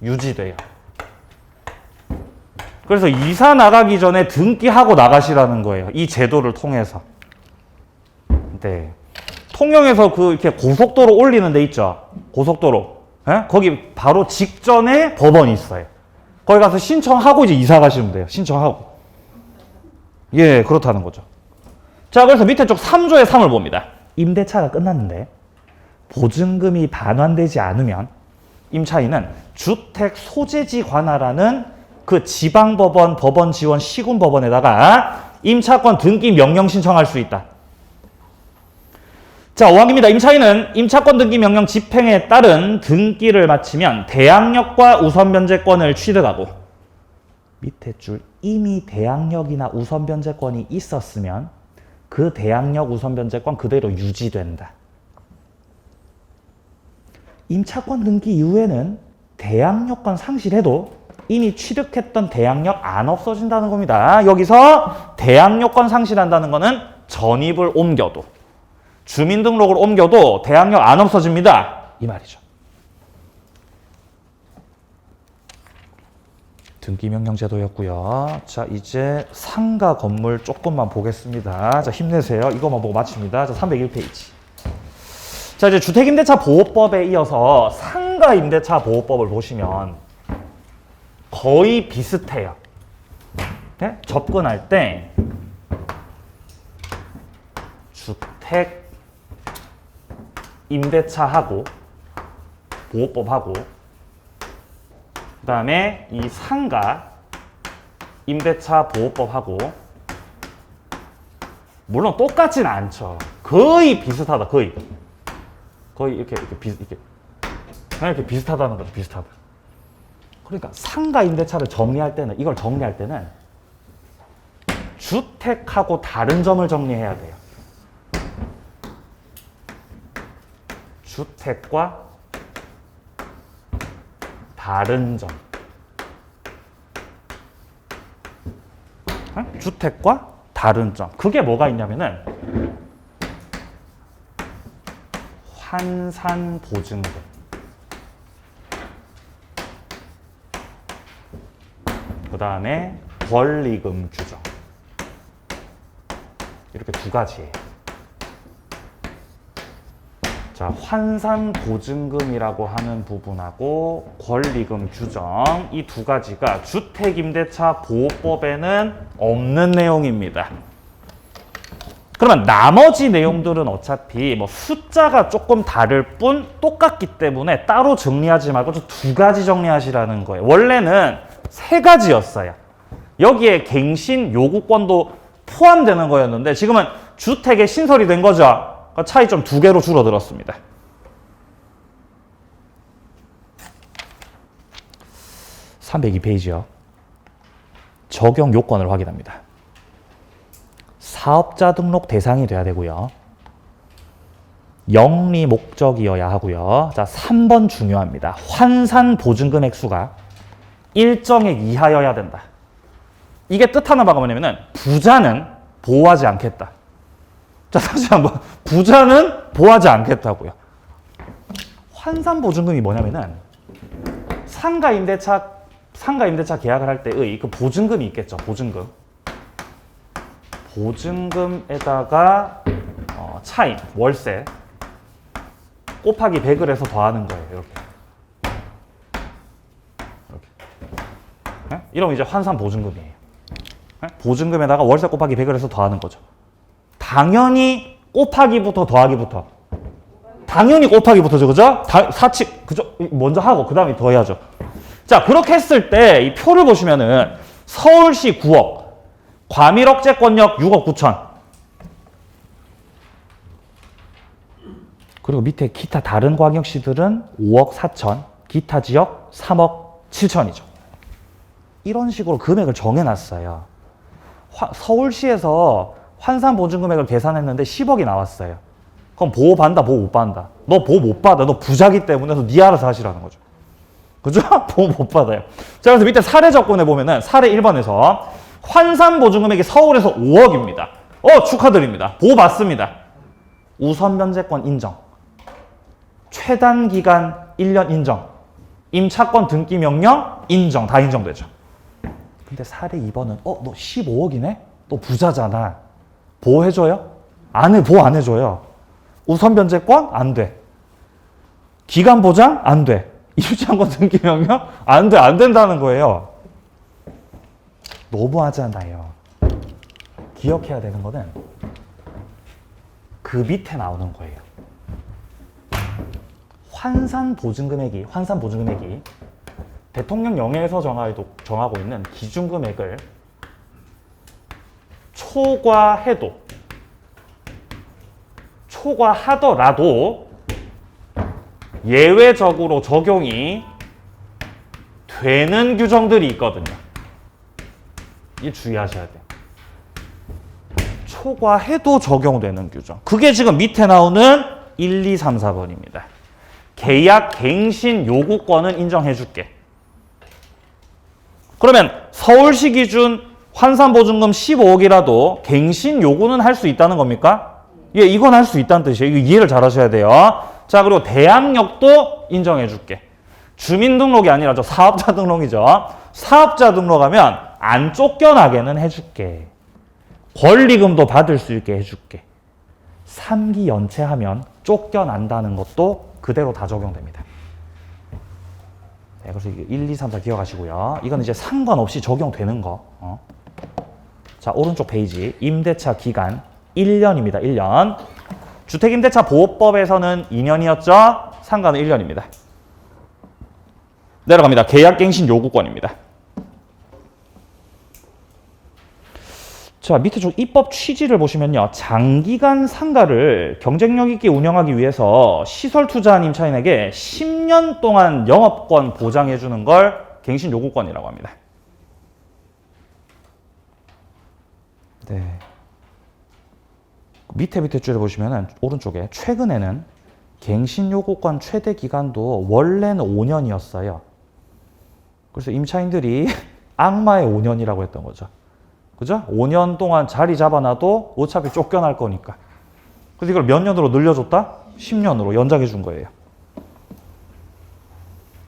[SPEAKER 1] 유지돼요. 그래서 이사 나가기 전에 등기하고 나가시라는 거예요. 이 제도를 통해서. 네. 통영에서 이렇게 고속도로 올리는 데 있죠. 고속도로. 예? 거기 바로 직전에 법원이 있어요. 거기 가서 신청하고 이제 이사 가시면 돼요. 신청하고. 예, 그렇다는 거죠. 자, 그래서 밑에 쪽 3조의 3을 봅니다. 임대차가 끝났는데 보증금이 반환되지 않으면 임차인은 주택 소재지 관할하는 그 지방법원, 법원 지원, 시군법원에다가 임차권 등기 명령 신청할 수 있다. 자, 5항입니다. 임차인은 임차권 등기 명령 집행에 따른 등기를 마치면 대항력과 우선 변제권을 취득하고 밑에 줄 이미 대항력이나 우선 변제권이 있었으면 그 대항력 우선 변제권 그대로 유지된다. 임차권 등기 이후에는 대항력권 상실해도 이미 취득했던 대항력 안 없어진다는 겁니다. 여기서 대항력권 상실한다는 거는 전입을 옮겨도 주민등록을 옮겨도 대항력 안 없어집니다. 이 말이죠. 등기명령 제도였고요. 자, 이제 상가 건물 조금만 보겠습니다. 자, 힘내세요. 이거만 보고 마칩니다. 자, 301페이지. 자, 이제 주택임대차 보호법에 이어서 상가 임대차 보호법을 보시면 거의 비슷해요. 네? 접근할 때 주택 임대차하고 보호법하고 그 다음에 이 상가 임대차 보호법하고 물론 똑같지는 않죠. 거의 비슷하다. 거의 이렇게 그냥 이렇게 비슷하다는 거죠. 비슷하다. 그러니까 상가 임대차를 정리할 때는 이걸 정리할 때는 주택하고 다른 점을 정리해야 돼요. 주택과 다른 점. 주택과 다른 점. 그게 뭐가 있냐면은 환산보증금. 그 다음에 권리금 규정. 이렇게 두 가지예요. 자, 환산보증금이라고 하는 부분하고 권리금 규정 이 두 가지가 주택임대차 보호법에는 없는 내용입니다. 그러면 나머지 내용들은 어차피 뭐 숫자가 조금 다를 뿐 똑같기 때문에 따로 정리하지 말고 두 가지 정리하시라는 거예요. 원래는 세 가지였어요. 여기에 갱신 요구권도 포함되는 거였는데 지금은 주택에 신설이 된 거죠. 차이점 두 개로 줄어들었습니다. (302페이지요) 적용 요건을 확인합니다. 사업자 등록 대상이 돼야 되고요. 영리 목적이어야 하고요. 자, 3번 중요합니다. 환산 보증금 액수가 일정액 이하여야 된다. 이게 뜻하는 바가 뭐냐면은 부자는 보호하지 않겠다. 자, 다시 한번 부자는 보호하지 않겠다고요. 환산 보증금이 뭐냐면은 상가 임대차 계약을 할 때의 그 보증금이 있겠죠. 보증금에다가 차임, 월세 곱하기 100을 해서 더하는 거예요. 이렇게. 네? 이러면 이제 환산 보증금이에요. 네? 보증금에다가 월세 곱하기 100을 해서 더하는 거죠. 당연히 곱하기부터 더하기부터. 당연히 곱하기부터죠. 그죠? 사칙, 그죠? 먼저 하고 그 다음에 더해야죠. 자, 그렇게 했을 때 이 표를 보시면은 서울시 9억, 과밀억제권역 6억 9천. 그리고 밑에 기타 다른 광역시들은 5억 4천, 기타 지역 3억 7천이죠. 이런 식으로 금액을 정해놨어요. 서울시에서 환산 보증 금액을 계산했는데 10억이 나왔어요. 그럼 보호 받는다, 보호 못 받는다. 너 보호 못 받아. 너 부자기 때문에 네 알아서 하시라는 거죠. 그죠? 보호 못 받아요. 자, 그래서 밑에 사례 조건에 보면은 사례 1번에서 환산 보증 금액이 서울에서 5억입니다. 축하드립니다. 보호 받습니다. 우선 변제권 인정. 최단 기간 1년 인정. 임차권 등기 명령 인정. 다 인정되죠. 근데 사례 2번은 너 15억이네? 너 부자잖아. 보호해줘요? 보호 안 해줘요. 우선 변제권? 안 돼. 기간 보장? 안 돼. 임차권 등기 명령? 안 돼. 안 된다는 거예요. 너무하잖아요. 기억해야 되는 거는 그 밑에 나오는 거예요. 환산 보증금액이 대통령령에서 정하고 있는 기준금액을 초과하더라도 예외적으로 적용이 되는 규정들이 있거든요. 이 주의하셔야 돼요. 초과해도 적용되는 규정. 그게 지금 밑에 나오는 1, 2, 3, 4번입니다. 계약 갱신 요구권은 인정해줄게. 그러면 서울시 기준 환산보증금 15억이라도 갱신 요구는 할 수 있다는 겁니까? 예, 이건 할 수 있다는 뜻이에요. 이거 이해를 잘 하셔야 돼요. 자, 그리고 대항력도 인정해줄게. 주민등록이 아니라 저 사업자 등록이죠. 사업자 등록하면 안 쫓겨나게는 해줄게. 권리금도 받을 수 있게 해줄게. 3기 연체하면 쫓겨난다는 것도 그대로 다 적용됩니다. 네, 그래서 1, 2, 3, 4 기억하시고요. 이건 이제 상관없이 적용되는 거. 자, 오른쪽 페이지. 임대차 기간 1년입니다. 1년. 주택임대차보호법에서는 2년이었죠? 상관은 1년입니다. 내려갑니다. 계약갱신 요구권입니다. 자, 밑에 쪽 입법 취지를 보시면요. 장기간 상가를 경쟁력 있게 운영하기 위해서 시설 투자한 임차인에게 10년 동안 영업권 보장해 주는 걸 갱신 요구권이라고 합니다. 네. 밑에 줄을 보시면은 오른쪽에 최근에는 갱신 요구권 최대 기간도 원래는 5년이었어요. 그래서 임차인들이 악마의 5년이라고 했던 거죠. 그죠? 5년 동안 자리 잡아놔도 어차피 쫓겨날 거니까. 그래서 이걸 몇 년으로 늘려줬다? 10년으로 연장해 준 거예요.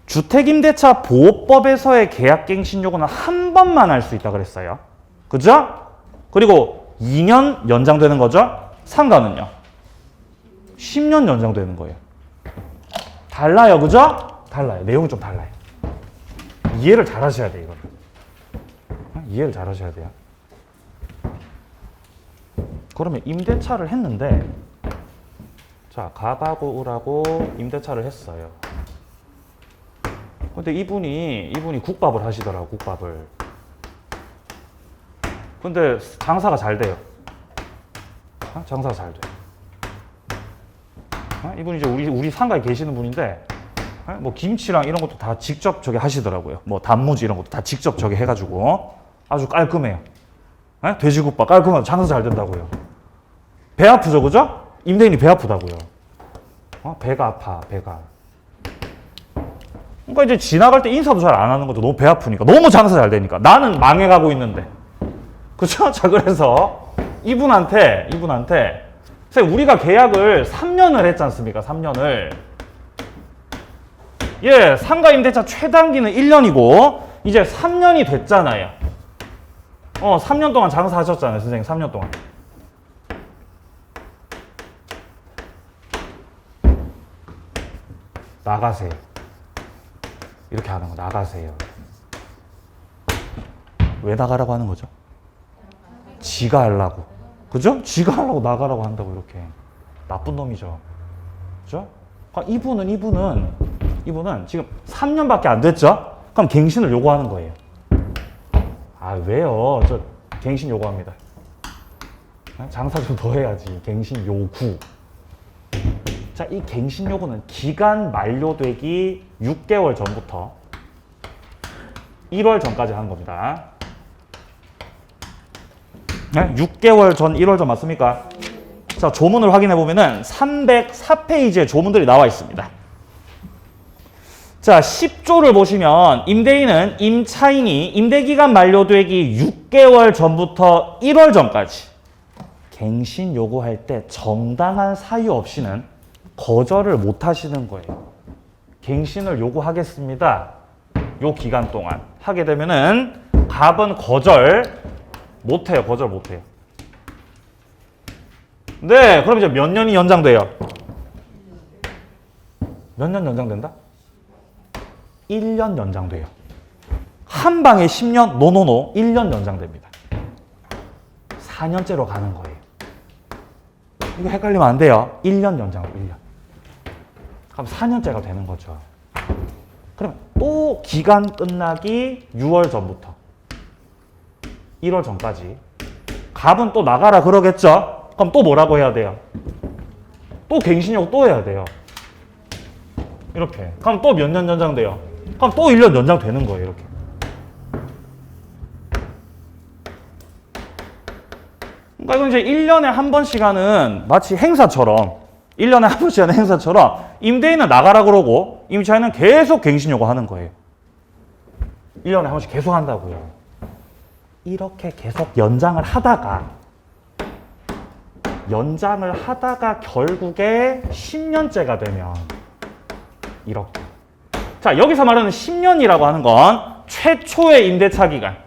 [SPEAKER 1] 주택임대차 보호법에서의 계약갱신 요구는 한 번만 할 수 있다 그랬어요. 그죠? 그리고 2년 연장되는 거죠? 상가는요? 10년 연장되는 거예요. 달라요, 그죠? 달라요. 내용이 좀 달라요. 이해를 잘 하셔야 돼요, 이거를. 이해를 잘 하셔야 돼요. 그러면 임대차를 했는데, 자, 갑하고 을하고 임대차를 했어요. 근데 이분이 국밥을 하시더라고, 국밥을. 근데 장사가 잘 돼요. 장사가 잘 돼. 이분이 이제 우리 상가에 계시는 분인데, 뭐 김치랑 이런 것도 다 직접 저기 하시더라고요. 뭐 단무지 이런 것도 다 직접 저기 해가지고 아주 깔끔해요. 돼지국밥 깔끔하고 장사 잘 된다고요. 배 아프죠, 그죠? 임대인이 배 아프다고요. 배가 아파, 배가. 그러니까 이제 지나갈 때 인사도 잘 안 하는 거죠. 너무 배 아프니까. 너무 장사 잘 되니까. 나는 망해가고 있는데. 그죠? 자, 그래서 이분한테 우리가 계약을 3년을 했지 않습니까? 3년을. 예, 상가 임대차 최단기는 1년이고 이제 3년이 됐잖아요. 3년 동안 장사하셨잖아요, 선생님. 3년 동안. 나가세요. 이렇게 하는 거, 나가세요. 왜 나가라고 하는 거죠? 지가 하려고. 그죠? 지가 하려고 나가라고 한다고, 이렇게. 나쁜 놈이죠. 그죠? 그러니까 이분은 지금 3년밖에 안 됐죠? 그럼 갱신을 요구하는 거예요. 아, 왜요? 저 갱신 요구합니다. 장사 좀 더 해야지. 갱신 요구. 자, 이 갱신 요구는 기간 만료되기 6개월 전부터 1월 전까지 하는 겁니다. 네? 6개월 전, 1월 전 맞습니까? 자, 조문을 확인해 보면은 304페이지에 조문들이 나와 있습니다. 자, 10조를 보시면 임대인은 임차인이 임대기간 만료되기 6개월 전부터 1월 전까지 갱신 요구할 때 정당한 사유 없이는 거절을 못 하시는 거예요. 갱신을 요구하겠습니다. 요 기간 동안 하게 되면은 갑은 거절 못 해요. 거절 못 해요. 네, 그럼 이제 몇 년이 연장돼요? 몇 년 연장된다? 1년 연장돼요. 한 방에 10년? 노노노. 1년 연장됩니다. 4년째로 가는 거예요. 이거 헷갈리면 안 돼요. 1년 연장으로 1년. 그럼 4년째가 되는 거죠. 그러면 또 기간 끝나기 6월 전부터 1월 전까지 갑은 또 나가라 그러겠죠? 그럼 또 뭐라고 해야 돼요? 또 갱신요구 또 해야 돼요. 이렇게. 그럼 또 몇 년 연장돼요? 그럼 또 1년 연장되는 거예요. 이렇게. 그러니까 이건 이제 1년에 한 번씩 하는 마치 행사처럼 1년에 한 번씩 하는 행사처럼 임대인은 나가라 그러고 임차인은 계속 갱신 요구하는 거예요. 1년에 한 번씩 계속 한다고요. 이렇게 계속 연장을 하다가 결국에 10년째가 되면 이렇게. 자, 여기서 말하는 10년이라고 하는 건 최초의 임대차 기간.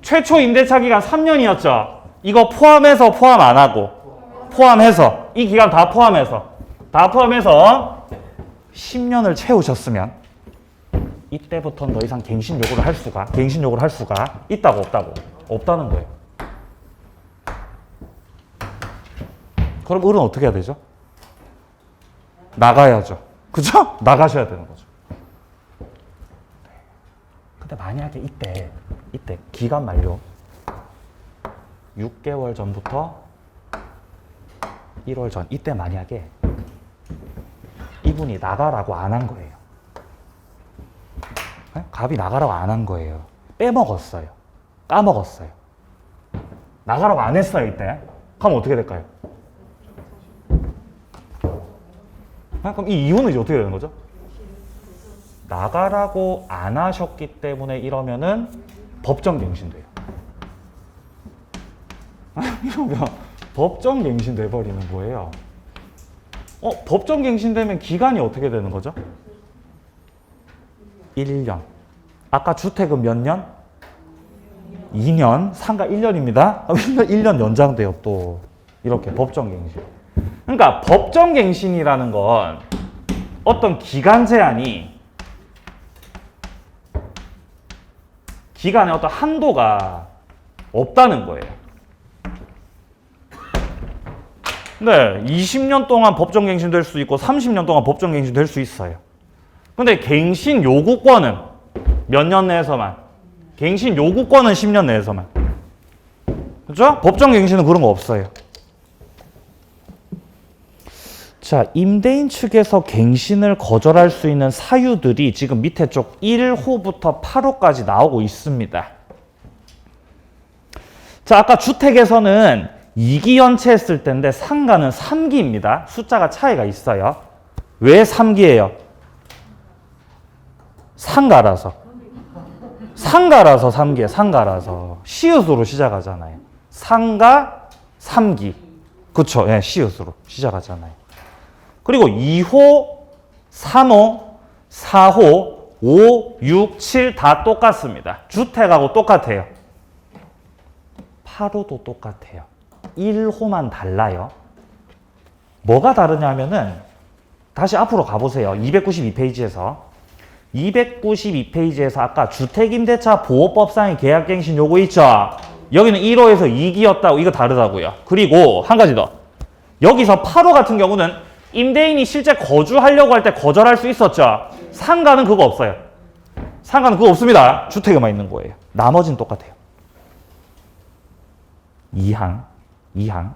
[SPEAKER 1] 최초 임대차 기간 3년이었죠. 이거 포함해서 포함 안 하고 포함해서 이 기간 다 포함해서 10년을 채우셨으면 이때부터는 더 이상 갱신 요구를 할 수가 있다고 없다고? 없다는 거예요. 그럼 을은 어떻게 해야 되죠? 나가야죠. 그죠? 나가셔야 되는 거죠. 근데 만약에 이때 기간 만료 6개월 전부터 1월 전 이때 만약에 이분이 나가라고 안 한 거예요. 갑이 나가라고 안 한 거예요. 빼먹었어요. 까먹었어요. 나가라고 안 했어요, 이때. 그럼 어떻게 될까요? 그럼 이 이유는 이제 어떻게 되는 거죠? 나가라고 안 하셨기 때문에 이러면은 법정갱신돼요. 이러면 법정갱신 돼버리는 거예요. 법정갱신되면 기간이 어떻게 되는 거죠? 1년. 아까 주택은 몇 년? 2년. 상가 1년입니다. 1년 연장돼요, 또. 이렇게 법정갱신. 그러니까 법정갱신이라는 건 어떤 기간 제한이 기간에 어떤 한도가 없다는 거예요. 네, 20년 동안 법정갱신 될 수 있고 30년 동안 법정갱신 될 수 있어요. 근데 갱신 요구권은 몇 년 내에서만, 갱신 요구권은 10년 내에서만. 그렇죠? 법정갱신은 그런 거 없어요. 자, 임대인 측에서 갱신을 거절할 수 있는 사유들이 지금 밑에 쪽 1호부터 8호까지 나오고 있습니다. 자, 아까 주택에서는 2기 연체했을 때인데 상가는 3기입니다. 숫자가 차이가 있어요. 왜 3기예요? 상가라서 3기예요. 상가라서. 시읒으로 시작하잖아요. 상가 3기. 그쵸? 예, 시읒으로 시작하잖아요. 그리고 2호, 3호, 4호, 5, 6, 7 다 똑같습니다. 주택하고 똑같아요. 8호도 똑같아요. 1호만 달라요. 뭐가 다르냐면은 다시 앞으로 가보세요. 292페이지에서 292페이지에서 아까 주택임대차 보호법상의 계약갱신 요구 있죠? 여기는 1호에서 2기였다고. 이거 다르다고요. 그리고 한 가지 더. 여기서 8호 같은 경우는 임대인이 실제 거주하려고 할 때 거절할 수 있었죠? 상가는 그거 없어요. 상가는 그거 없습니다. 주택에만 있는 거예요. 나머지는 똑같아요. 2항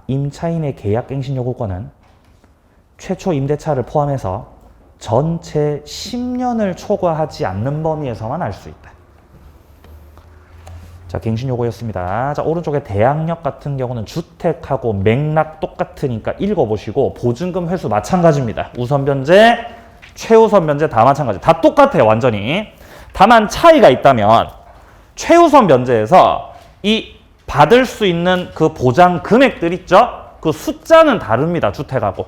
[SPEAKER 1] 임차인의 계약갱신 요구권은 최초 임대차를 포함해서 전체 10년을 초과하지 않는 범위에서만 할 수 있다. 자, 갱신 요구였습니다. 자, 오른쪽에 대항력 같은 경우는 주택하고 맥락 똑같으니까 읽어보시고 보증금 회수 마찬가지입니다. 우선 변제, 최우선 변제 다 마찬가지. 다 똑같아요, 완전히. 다만 차이가 있다면 최우선 변제에서 이 받을 수 있는 그 보장 금액들 있죠? 그 숫자는 다릅니다, 주택하고.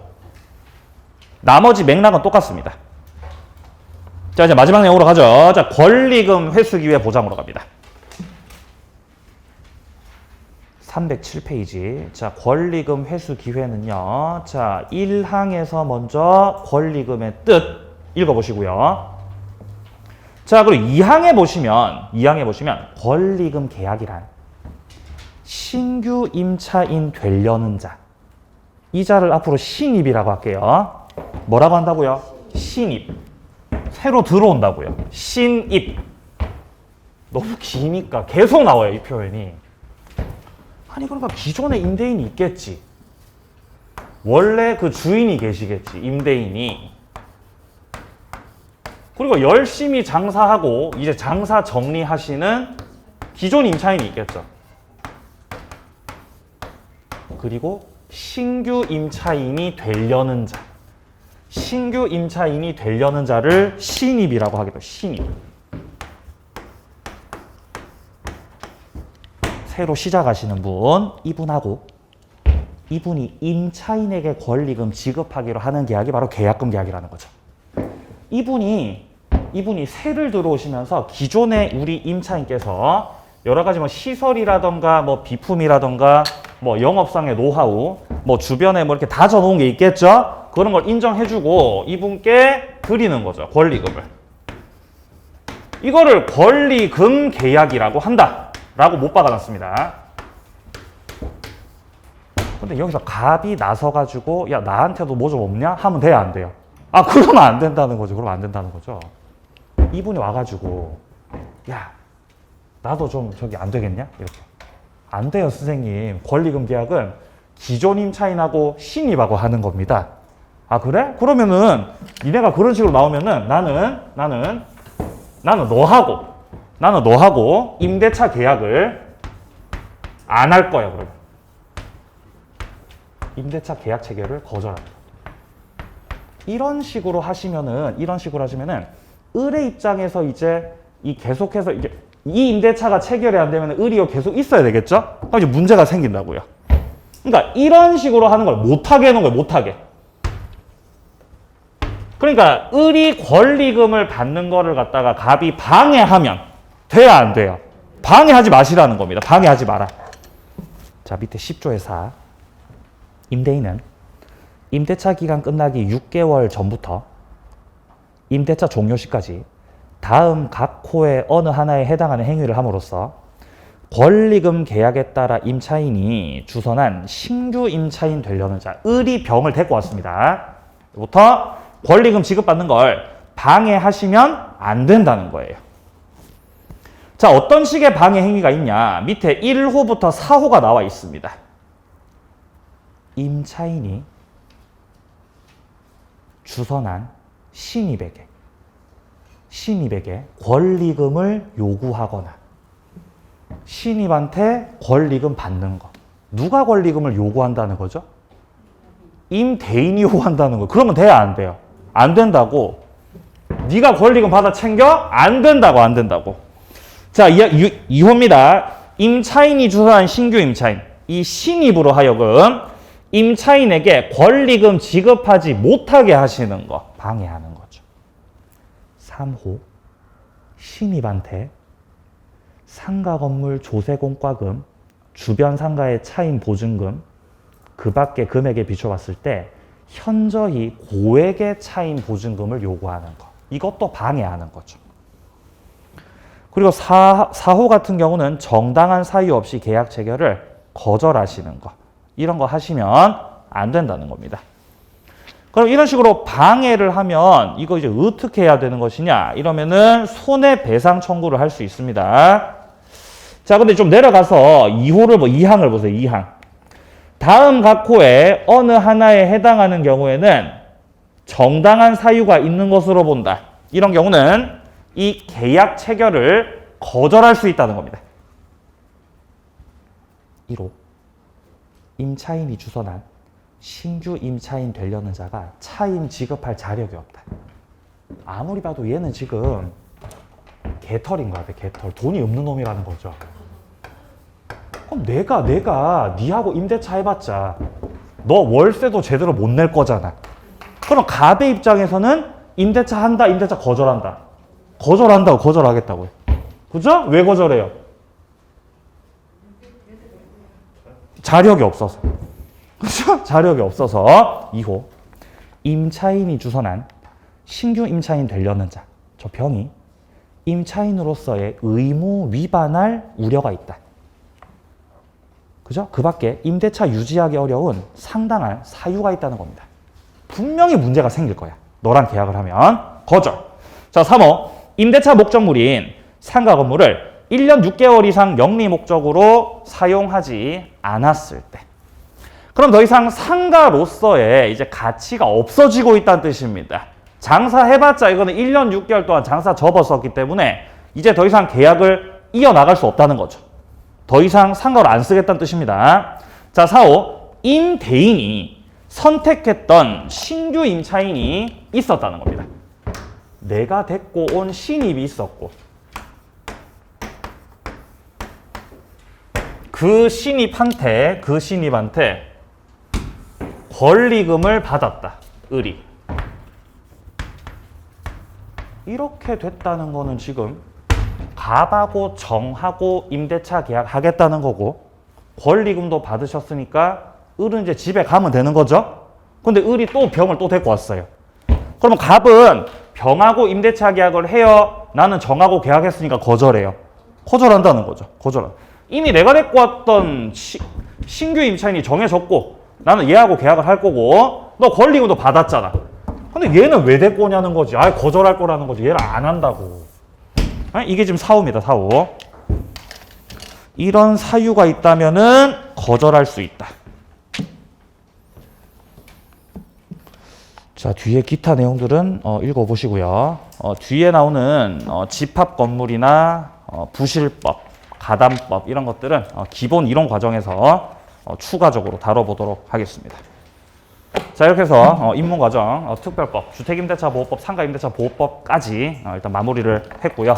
[SPEAKER 1] 나머지 맥락은 똑같습니다. 자, 이제 마지막 내용으로 가죠. 자, 권리금 회수 기회 보장으로 갑니다. 307페이지. 자, 권리금 회수 기회는요. 자, 1항에서 먼저 권리금의 뜻 읽어보시고요. 자, 그리고 2항에 보시면 권리금 계약이란 신규 임차인 되려는 자. 이 자를 앞으로 신입이라고 할게요. 뭐라고 한다고요? 신입. 새로 들어온다고요. 신입. 너무 기니까 계속 나와요, 이 표현이. 아니, 그러니까 기존에 임대인이 있겠지. 원래 그 주인이 계시겠지. 임대인이. 그리고 열심히 장사하고 이제 장사 정리하시는 기존 임차인이 있겠죠. 그리고 신규 임차인이 되려는 자. 신규 임차인이 되려는 자를 신입이라고 하기도. 신입. 새로 시작하시는 분, 이분이 임차인에게 권리금 지급하기로 하는 계약이 바로 계약금 계약이라는 거죠. 이분이 새를 들어오시면서 기존에 우리 임차인께서 여러 가지 뭐 시설이라던가 뭐 비품이라던가 뭐 영업상의 노하우, 뭐 주변에 뭐 이렇게 다져놓은 게 있겠죠? 그런 걸 인정해주고 이분께 드리는 거죠. 권리금을. 이거를 권리금 계약이라고 한다. 라고 못 박아놨습니다. 근데 여기서 갑이 나서가지고 야 나한테도 뭐 좀 없냐? 하면 돼야 안 돼요? 아 그러면 안 된다는 거죠. 그러면 안 된다는 거죠. 이분이 와가지고 야 나도 좀 저기 안 되겠냐? 이렇게. 안 돼요 선생님. 권리금 계약은 기존 임차인하고 신입하고 하는 겁니다. 아 그래? 그러면은 니네가 그런 식으로 나오면은 나는 너하고 임대차 계약을 안 할 거야. 그러면 임대차 계약 체결을 거절합니다. 이런 식으로 하시면은 을의 입장에서 이제 계속해서 이 임대차가 체결이 안 되면 을이 계속 있어야 되겠죠? 그럼 이제 문제가 생긴다고요. 그러니까 이런 식으로 하는 걸 못하게 해놓은 거예요. 못하게. 그러니까 을이 권리금을 받는 거를 갖다가 갑이 방해하면 돼야 안 돼요? 방해하지 마시라는 겁니다. 방해하지 마라. 자, 밑에 10조의 4. 임대인은 임대차 기간 끝나기 6개월 전부터 임대차 종료 시까지 다음 각 호의 어느 하나에 해당하는 행위를 함으로써 권리금 계약에 따라 임차인이 주선한 신규 임차인 되려는 자, 을이 병을 데리고 왔습니다. 부터 권리금 지급받는 걸 방해하시면 안 된다는 거예요. 자, 어떤 식의 방해 행위가 있냐? 밑에 1호부터 4호가 나와 있습니다. 임차인이 주선한 신입에게 권리금을 요구하거나 신입한테 권리금 받는 거. 누가 권리금을 요구한다는 거죠? 임대인이 요구한다는 거. 그러면 돼야 안 돼요? 안 된다고. 네가 권리금 받아 챙겨? 안 된다고. 자, 2호입니다. 임차인이 주선한 신규 임차인. 이 신입으로 하여금 임차인에게 권리금 지급하지 못하게 하시는 거. 방해하는 거죠. 3호. 신입한테 상가 건물 조세 공과금, 주변 상가의 차임 보증금, 그 밖의 금액에 비춰봤을 때 현저히 고액의 차임 보증금을 요구하는 것. 이것도 방해하는 거죠. 그리고 4호 같은 경우는 정당한 사유 없이 계약 체결을 거절하시는 것. 이런 거 하시면 안 된다는 겁니다. 그럼 이런 식으로 방해를 하면 이거 이제 어떻게 해야 되는 것이냐? 이러면은 손해배상 청구를 할 수 있습니다. 자, 근데 좀 내려가서 2항을 보세요. 2항. 다음 각 호에 어느 하나에 해당하는 경우에는 정당한 사유가 있는 것으로 본다. 이런 경우는 이 계약 체결을 거절할 수 있다는 겁니다. 1호. 임차인이 주선한 신규 임차인 되려는 자가 차임 지급할 자력이 없다. 아무리 봐도 얘는 지금 개털인 것 같아. 개털. 돈이 없는 놈이라는 거죠. 그럼 내가 니하고 임대차 해봤자 너 월세도 제대로 못 낼 거잖아. 그럼 갑의 입장에서는 임대차 한다, 임대차 거절한다. 거절한다고 거절하겠다고요. 그죠? 왜 거절해요? 자력이 없어서. 그죠? 자력이 없어서. 2호. 임차인이 주선한 신규 임차인 되려는 자. 저 병이 임차인으로서의 의무 위반할 우려가 있다. 그죠? 그 밖에 임대차 유지하기 어려운 상당한 사유가 있다는 겁니다. 분명히 문제가 생길 거야. 너랑 계약을 하면. 거절. 자, 3호. 임대차 목적물인 상가 건물을 1년 6개월 이상 영리 목적으로 사용하지 않았을 때. 그럼 더 이상 상가로서의 이제 가치가 없어지고 있다는 뜻입니다. 장사해봤자 이거는 1년 6개월 동안 장사 접었었기 때문에 이제 더 이상 계약을 이어나갈 수 없다는 거죠. 더 이상 상가를 안 쓰겠다는 뜻입니다. 자, 4호. 임대인이 선택했던 신규 임차인이 있었다는 겁니다. 내가 데리고 온 신입이 있었고 그 신입한테 권리금을 받았다. 을이. 이렇게 됐다는 거는 지금 갑하고 정하고 임대차 계약하겠다는 거고 권리금도 받으셨으니까 을은 이제 집에 가면 되는 거죠. 근데 을이 또 병을 또 데리고 왔어요. 그러면 갑은 병하고 임대차 계약을 해요? 나는 정하고 계약했으니까 거절해요. 거절한다는 거죠. 거절. 이미 내가 데리고 왔던 신규 임차인이 정해졌고 나는 얘하고 계약을 할 거고 너 권리금도 받았잖아. 근데 얘는 왜 데리고 오냐는 거지. 아, 거절할 거라는 거지. 얘를 안 한다고. 이게 지금 사유입니다. 사유. 이런 사유가 있다면은 거절할 수 있다. 자, 뒤에 기타 내용들은 읽어보시고요. 뒤에 나오는 집합 건물이나 부실법, 가담법 이런 것들은 기본 이론 과정에서 추가적으로 다뤄보도록 하겠습니다. 자, 이렇게 해서 입문과정, 특별법, 주택임대차보호법, 상가임대차보호법까지 일단 마무리를 했고요.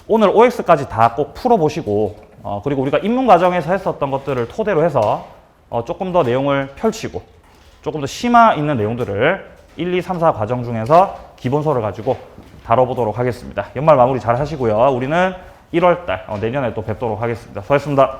[SPEAKER 1] 오늘 OX까지 다 꼭 풀어보시고 그리고 우리가 입문과정에서 했었던 것들을 토대로 해서 조금 더 내용을 펼치고 조금 더 심화 있는 내용들을 1, 2, 3, 4 과정 중에서 기본서를 가지고 다뤄보도록 하겠습니다. 연말 마무리 잘 하시고요. 우리는 1월달 내년에 또 뵙도록 하겠습니다. 수고하셨습니다.